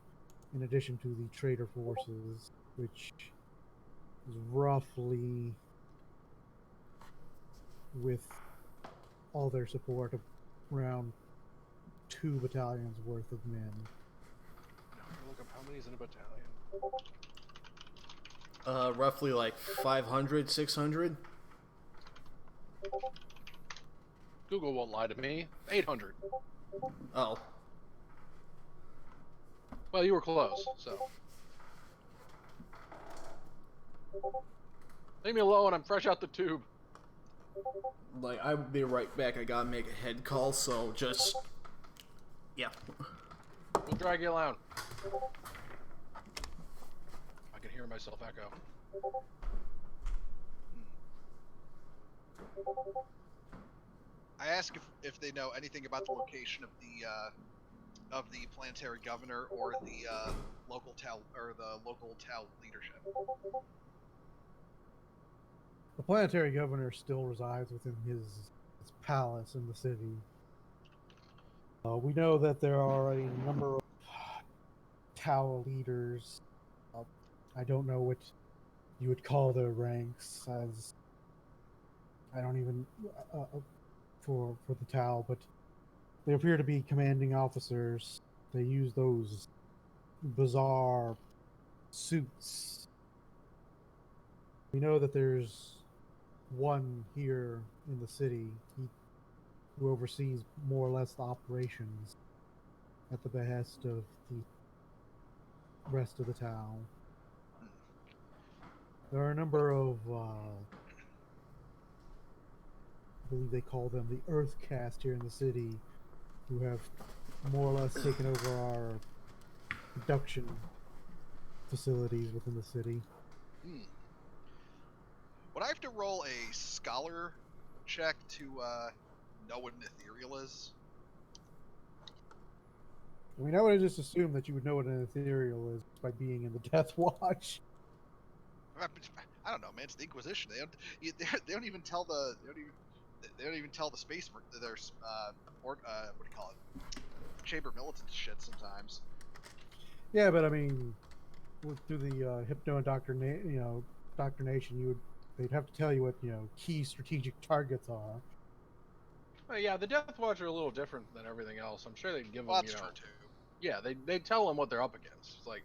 in addition to the traitor forces, which is roughly, with all their support, around 2 battalions worth of men. Look up how many's in a battalion. Roughly like 500, 600. Google won't lie to me. 800. Oh. Well, you were close, so. Leave me alone, I'm fresh out the tube. Like, I'll be right back. I gotta make a head call, so just... Yeah. We'll drag you along. I can hear myself echo. I ask if they know anything about the location of the planetary governor or the local Tau leadership. The planetary governor still resides within his palace in the city. We know that there are a number of Tau leaders. I don't know what you would call their ranks, as I don't even for the Tau, but they appear to be commanding officers. They use those bizarre suits. We know that there's one here in the city who oversees more or less the operations at the behest of the rest of the Tau. There are a number of I believe they call them the Earth Caste here in the city, who have more or less taken over our production facilities within the city. Would I have to roll a scholar check to know what an ethereal is? I mean, I would have just assumed that you would know what an ethereal is by being in the Death Watch. I don't know, man. It's the Inquisition. They don't even tell the space there's what do you call it? Chamber militant shit sometimes. Yeah, but I mean, through the hypno indoctrination, they'd have to tell you what key strategic targets are. Well, yeah, the Death Watch are a little different than everything else. I'm sure they'd give them, That's true too. Yeah, they tell them what they're up against. It's like,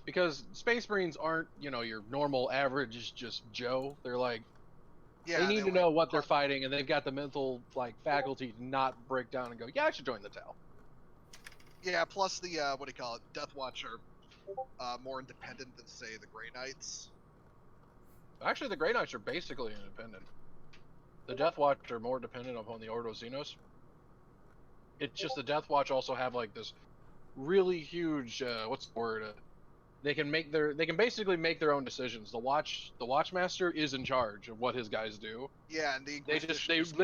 because Space Marines aren't, your normal average just Joe. They're like, they need to know what they're fighting, and they've got the mental faculty to not break down and go, yeah, I should join the Tau. Yeah, plus the what do you call it? Death Watch are more independent than, say, the Grey Knights. Actually, the Grey Knights are basically independent. The Death Watch are more dependent upon the Ordo Xenos. It's just the Death Watch also have this really huge what's the word? They can basically make their own decisions. The Watchmaster is in charge of what his guys do. Yeah, and they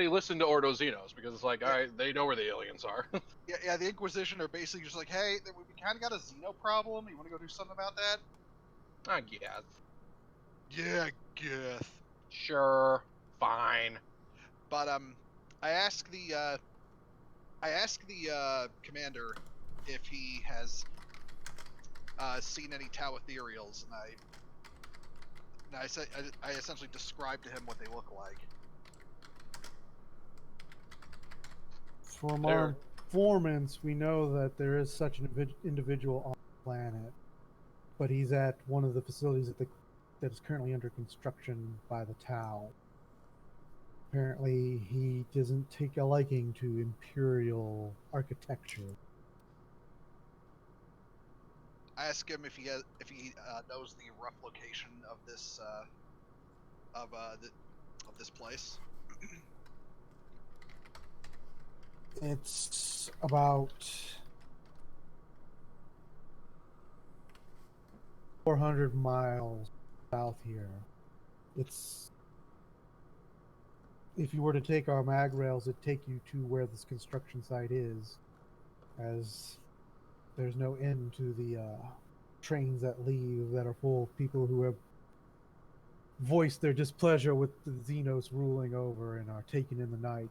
listen to Ordo Xenos because it's like, all right, they know where the aliens are. yeah, the Inquisition are basically just like, hey, we kind of got a Xeno problem. You want to go do something about that? I guess. Yeah, I guess. Sure, fine. But I ask the commander if he has seen any Tau ethereals, and And I essentially described to him what they look like. From There- our informants, we know that there is such an individual on the planet, but he's at one of the facilities that is currently under construction by the Tau. Apparently, he doesn't take a liking to imperial architecture. I asked him if he knows the rough location of this of this place. It's about 400 miles south here. It's if you were to take our mag rails, it'd take you to where this construction site is, as there's no end to the trains that leave that are full of people who have voiced their displeasure with the Xenos ruling over and are taken in the night,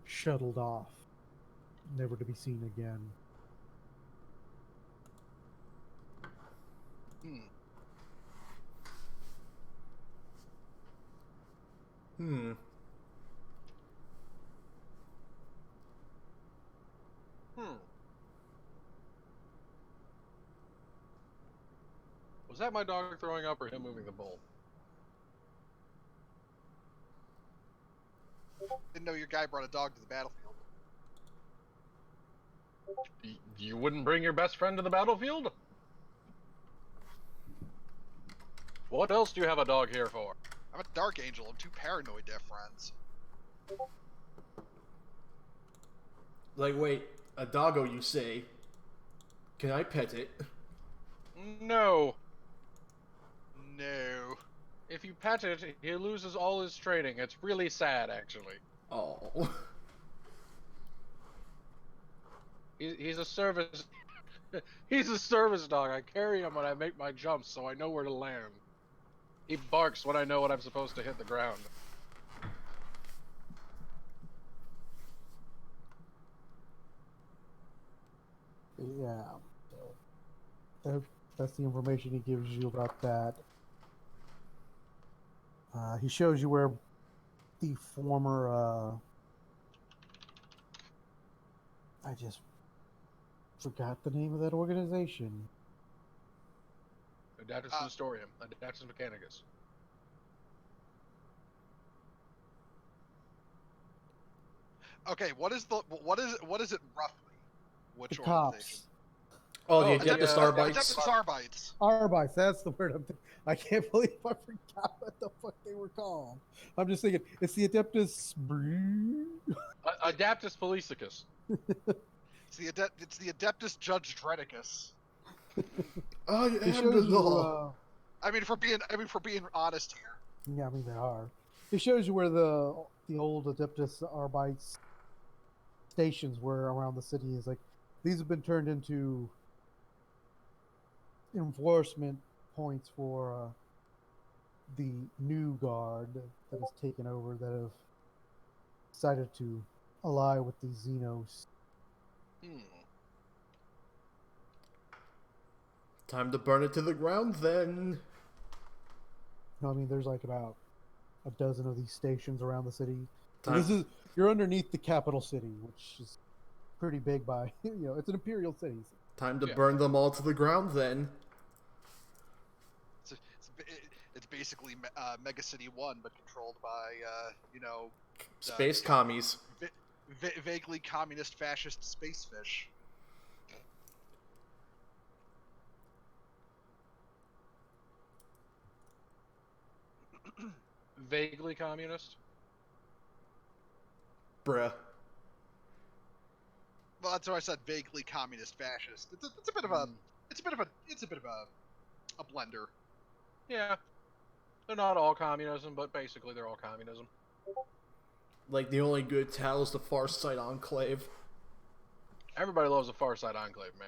shuttled off, never to be seen again. Hmm. Was that my dog throwing up or him moving the bowl? Didn't know your guy brought a dog to the battlefield. You wouldn't bring your best friend to the battlefield? What else do you have a dog here for? I'm a dark angel. I'm too paranoid to have friends. Like, wait, a doggo, you say? Can I pet it? No. No. If you pet it, he loses all his training. It's really sad, actually. Oh. He's a service... He's a service dog. I carry him when I make my jumps, so I know where to land. He barks when I know when I'm supposed to hit the ground. Yeah. That's the information he gives you about that. He shows you where the former I just forgot the name of that organization. Adaptus Historium. Adaptus Mechanicus. Okay, what is it roughly? Which The organization? cops. Oh, the Oh, Adeptus yeah. Arbites. Adeptus Arbites. Arbites, that's the word I'm thinking. I can't believe I forgot what the fuck they were called. I'm just thinking, it's the Adeptus... Adaptus Policicus. It's the Adeptus Judge Dreticus. I It am shows the you, law. I mean, for being honest here. yeah, I mean, they are. It shows you where the old Adeptus Arbites stations were around the city. It's like, these have been turned into enforcement points for the new guard that has taken over, that have decided to ally with the Xenos. Time to burn it to the ground, then. I mean, there's like about a dozen of these stations around the city. Time. You're underneath the capital city, which is pretty big by, it's an imperial city. Time to Yeah. burn them all to the ground, then. It's basically Mega City 1, but controlled by Space commies. vaguely communist fascist space fish. Vaguely communist. Bruh. Well, that's why I said vaguely communist fascist. It's a bit of a blender. Yeah. They're not all communism, but basically they're all communism. Like, the only good towel is the Far Side Enclave. Everybody loves the Far Side Enclave, man.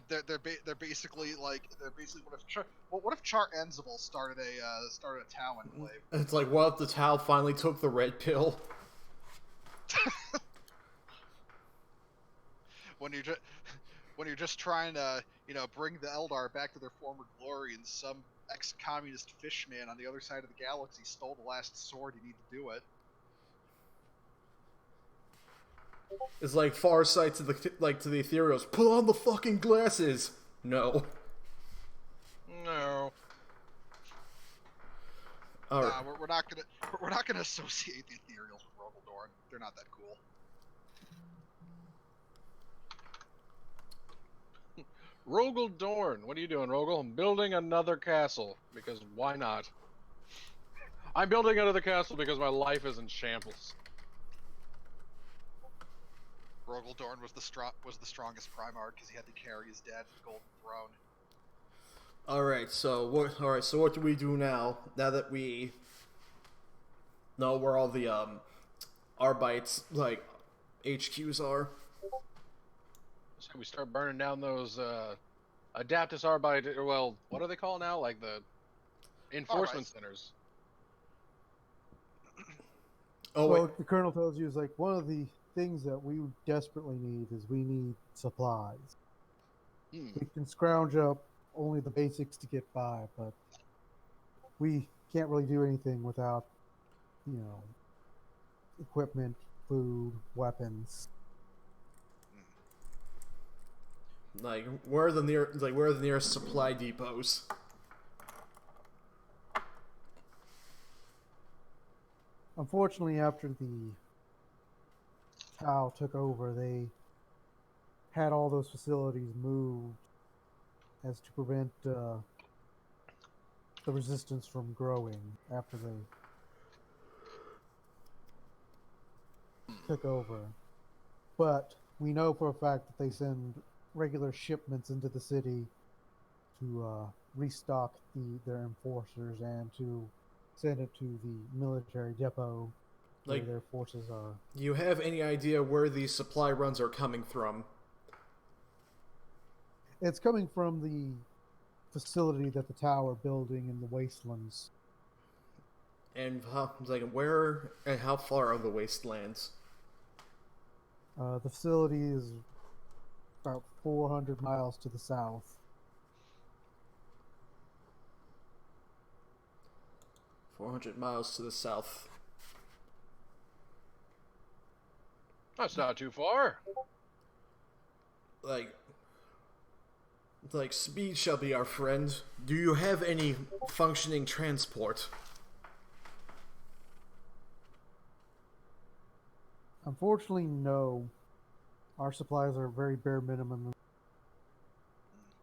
They're basically what if Char Enzival started a Tau enclave? It's like, what if the Tau finally took the red pill? when you're just trying to bring the Eldar back to their former glory, and some ex-communist fishman on the other side of the galaxy stole the last sword, you need to do it. It's like Far Sight to the Ethereals. Put on the fucking glasses. No. No. All right. Nah, we're not gonna associate the Ethereals with Rogaldorn. They're not that cool. Rogaldorn, what are you doing, Rogel? I'm building another castle because why not? I'm building another castle because my life is in shambles. Rogaldorn was the strongest Primarch because he had to carry his dad's golden throne. All right. So what do we do now? Now that we know where all the Arbites like HQs are. So we start burning down those Adaptus Arbite. Well, what are they called now? Like the enforcement centers. Oh Well, wait. the colonel tells you is like one of the things that we desperately need is we need supplies. Hmm. We can scrounge up only the basics to get by, but we can't really do anything without, equipment, food, weapons. Like where are the nearest supply depots? Unfortunately, after the Tau took over, they had all those facilities moved as to prevent the resistance from growing after they took over. But we know for a fact that they send regular shipments into the city to restock their enforcers and to send it to the military depot where their forces are. Do you have any idea where these supply runs are coming from? It's coming from the facility that the Tau are building in the wastelands. And where and how far are the wastelands? The facility is about 400 miles to the south. "400 miles to the south." That's not too far. Like speed shall be our friend. Do you have any functioning transport? Unfortunately, no. Our supplies are very bare minimum.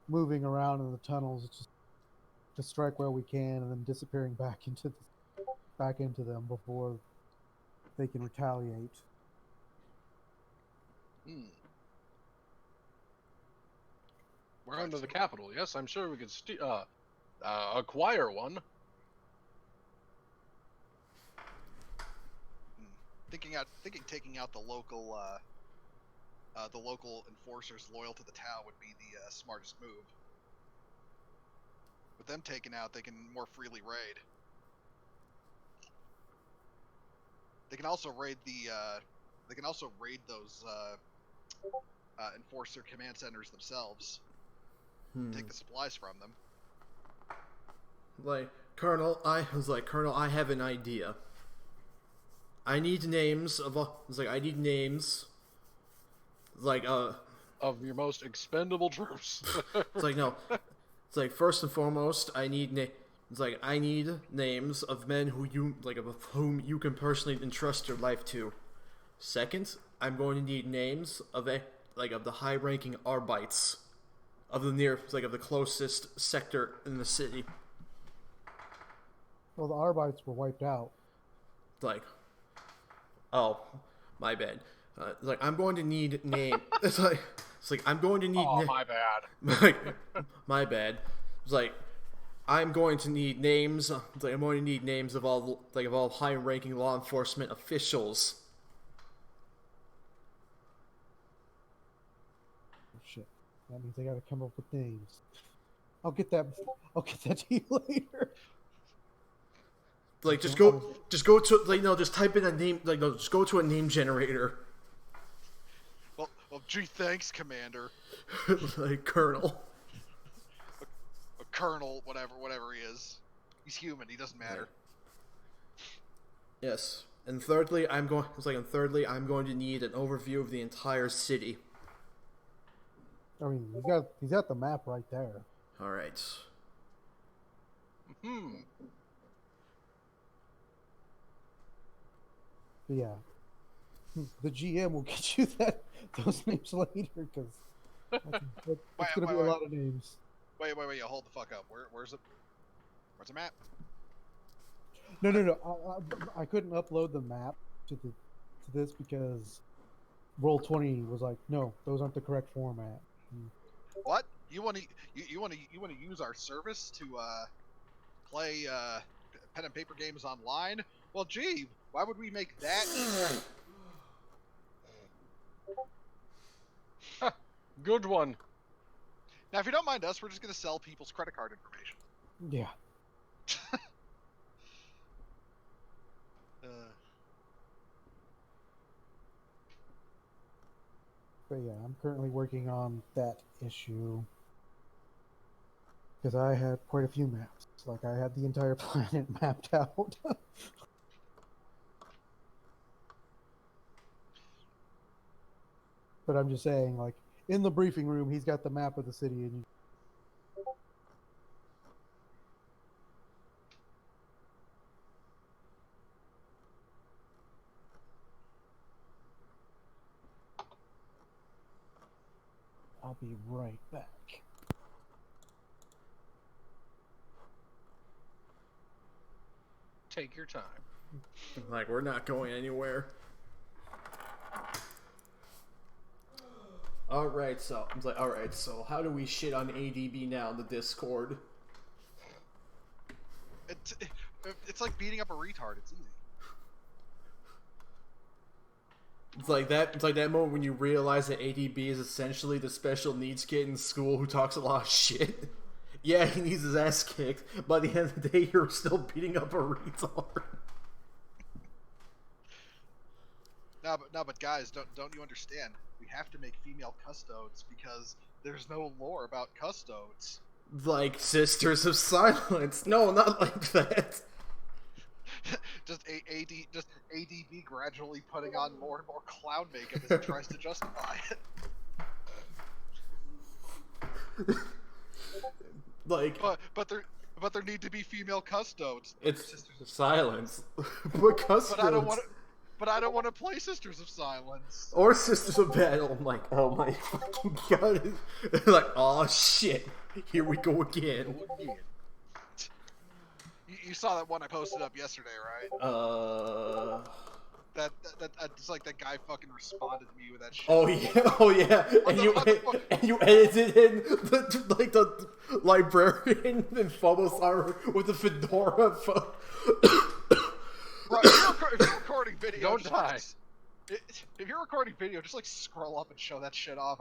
Moving around in the tunnels, just to strike where we can, and then disappearing back into them before they can retaliate. Hmm. We're under the capital. Yes, I'm sure we could acquire one. Thinking taking out the local enforcers loyal to the Tau would be the smartest move. With them taken out, they can more freely raid. They can also raid those enforcer command centers themselves. Take the supplies from them. Colonel, I have an idea. I need names of Of your most expendable troops. no. It's like first and foremost, I need names of men of whom you can personally entrust your life to. Second, I'm going to need names of the high-ranking Arbites of the closest sector in the city. Well, the Arbites were wiped out. Oh, my bad. I'm going to need name. I'm going to need. Oh, my bad. My bad. I'm going to need names. I'm going to need names of all high-ranking law enforcement officials. Shit, that means I gotta come up with names. I'll get that to you later. Just go to just type in a name. Just go to a name generator. Well, gee, thanks, Commander. Colonel. colonel, whatever he is. He's human. He doesn't matter. Yes. And thirdly, I'm going to need an overview of the entire city. I mean, he's got the map right there. All right. But yeah, the GM will get you those names later because it's going to be a lot of names. Wait, hold the fuck up. Where's it? Where's the map? No. I couldn't upload the map to this because Roll20 was like, no, those aren't the correct format. What? You want to use our service to play pen and paper games online? Well, gee, why would we make that? Good one. Now, if you don't mind us, we're just gonna sell people's credit card information. Yeah. But yeah, I'm currently working on that issue because I had quite a few maps. Like I had the entire planet mapped out. But I'm just saying, like in the briefing room, he's got the map of the city, and I'll be right back. Take your time. Like, we're not going anywhere. Alright, so how do we shit on ADB now in the Discord? It's like beating up a retard. It's easy. It's like that moment when you realize that ADB is essentially the special needs kid in school who talks a lot of shit. Yeah, he needs his ass kicked. By the end of the day, you're still beating up a retard. No, but guys, don't you understand? We have to make female custodes because there's no lore about custodes. Like Sisters of Silence. No, not like that. just ADB gradually putting on more and more clown makeup as he tries to justify it. Like, but there need to be female custodes. It's Sisters of Silence, but custodes. But I don't want to play Sisters of Silence or Sisters of Battle. I'm like, oh my fucking god! Like, oh shit, here we go again. You saw that one I posted up yesterday, right? That it's like that guy fucking responded to me with that shit. Oh yeah, and you edited in the librarian in Phobos armor with the fedora. Right, if you're recording video, don't die. If you're recording video, just like scroll up and show that shit off.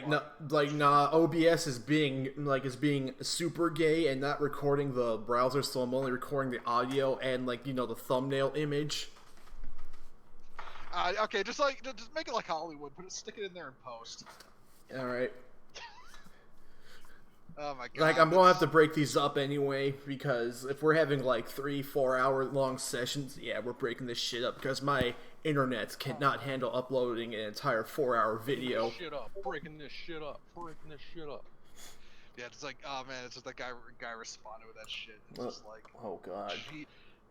Nah. OBS is being super gay and not recording the browser, so I'm only recording the audio and the thumbnail image. Okay, just make it like Hollywood. Stick it in there and post. All right. Oh my god. Like, I'm gonna have to break these up anyway, because if we're having 3-4 hour long sessions, yeah, we're breaking this shit up because my internet cannot handle uploading an entire 4-hour video. Breaking this shit up. Yeah, it's like, oh man, it's just that guy responded with that shit. It's just like, oh god.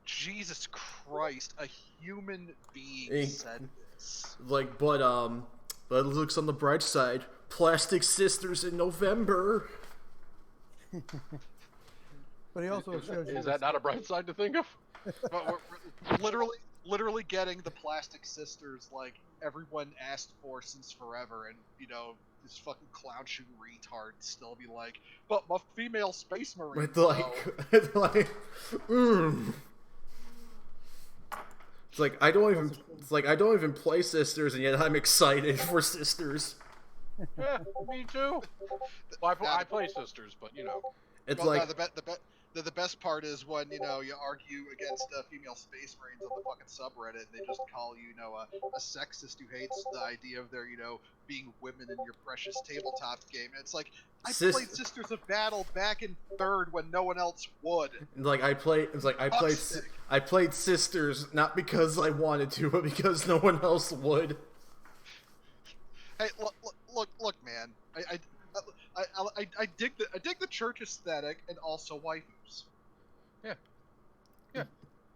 Jesus Christ, a human being said this. But it looks on the bright side. Plastic Sisters in November. But he also shows you. Is that not a bright side to think of? But we're literally getting the Plastic Sisters like everyone asked for since forever, and this fucking clown shoe retard still be like, but my female space marine. It's like I don't even play Sisters, and yet I'm excited for Sisters. Yeah, me too. Well, I play Sisters, but It's well, like the The best part is when you argue against female space marines on the fucking subreddit, and they just call you a sexist who hates the idea of their being women in your precious tabletop game. And it's like I played Sisters of Battle back in 3rd when no one else would. Like I played Sisters not because I wanted to, but because no one else would. Hey, look, man. I dig the church aesthetic and also waifus. Yeah.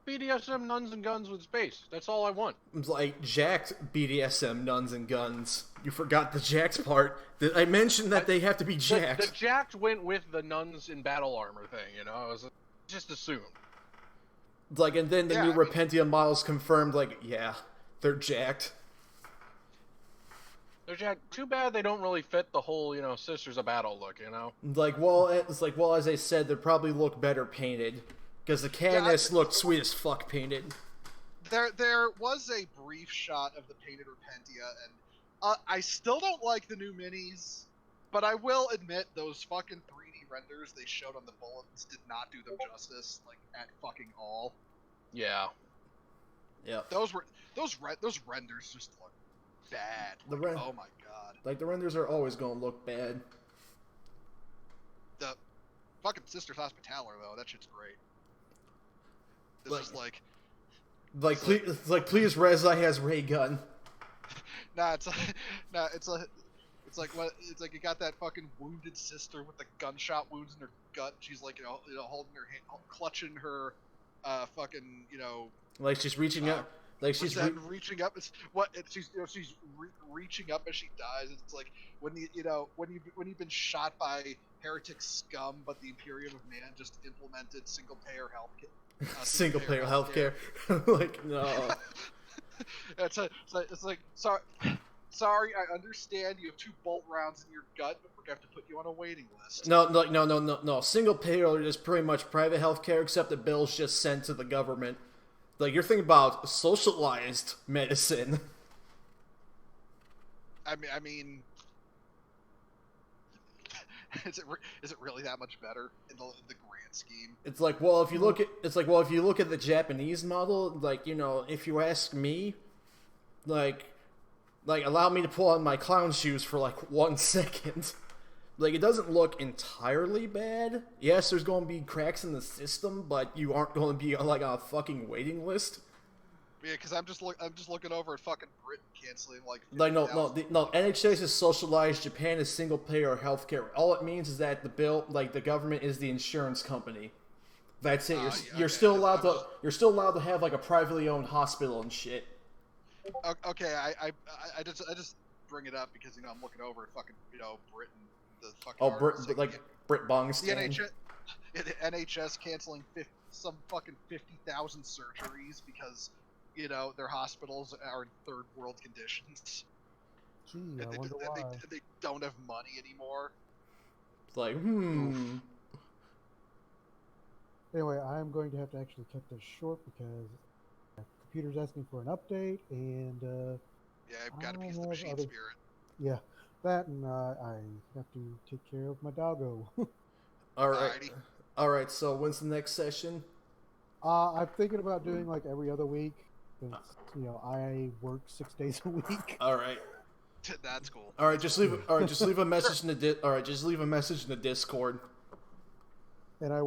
BDSM nuns and guns with space. That's all I want. It's like jacked BDSM nuns and guns. You forgot the jacked part. I mentioned that they have to be jacked. The jacked went with the nuns in battle armor thing. It was just assumed. Like, and then the new Repentia models confirmed. Like, yeah, they're jacked. They're jacked. Too bad they don't really fit the whole, Sisters of Battle look, Like, well, as I said, they probably look better painted. Because the Candace looked sweet as fuck painted. There was a brief shot of the painted Repentia, and I still don't like the new minis, but I will admit those fucking 3D renders they showed on the bulletins did not do them justice, like, at fucking all. Yeah. Yeah. Those renders just look bad. Oh my god. Like, the renders are always gonna look bad. The fucking Sisters Hospitaller, though, that shit's great. This is please Rezai has ray gun. It's like you got that fucking wounded sister with the gunshot wounds in her gut. She's like, holding her hand, clutching her, fucking, like she's reaching up. Like she's reaching up. She's reaching up as she dies. It's like when you've been shot by heretic scum, but the Imperium of Man just implemented single payer health. Single payer healthcare. Like, no. It's like sorry. I understand you have 2 bolt rounds in your gut, but we're gonna have to put you on a waiting list. No. Single payer is pretty much private healthcare, except the bill's just sent to the government. Like, you're thinking about socialized medicine. I mean, is it really that much better in the grand scheme? It's like, if you look at the Japanese model, like, if you ask me, like allow me to pull on my clown shoes for like 1 second. Like, it doesn't look entirely bad. Yes, there's going to be cracks in the system, but you aren't going to be like on a fucking waiting list. Yeah, because I'm just looking over at fucking Britain canceling like. No. NHS is socialized. Japan is single payer healthcare. All it means is that the government is the insurance company. That's it. You're still allowed to have like a privately owned hospital and shit. Okay, I just bring it up because I'm looking over at fucking Britain. The fucking Brit Bongstein. The NHS canceling some fucking 50,000 surgeries because their hospitals are in 3rd world conditions. Gee, I wonder why. They don't have money anymore. It's like, Anyway, I'm going to have to actually cut this short because my computer's asking for an update, and yeah, I've got to be the machine spirit. Yeah. That, and I have to take care of my doggo. All right. So when's the next session? I'm thinking about doing like every other week, since I work 6 days a week. All right. That's cool. All right, just leave a message in the Discord. And I will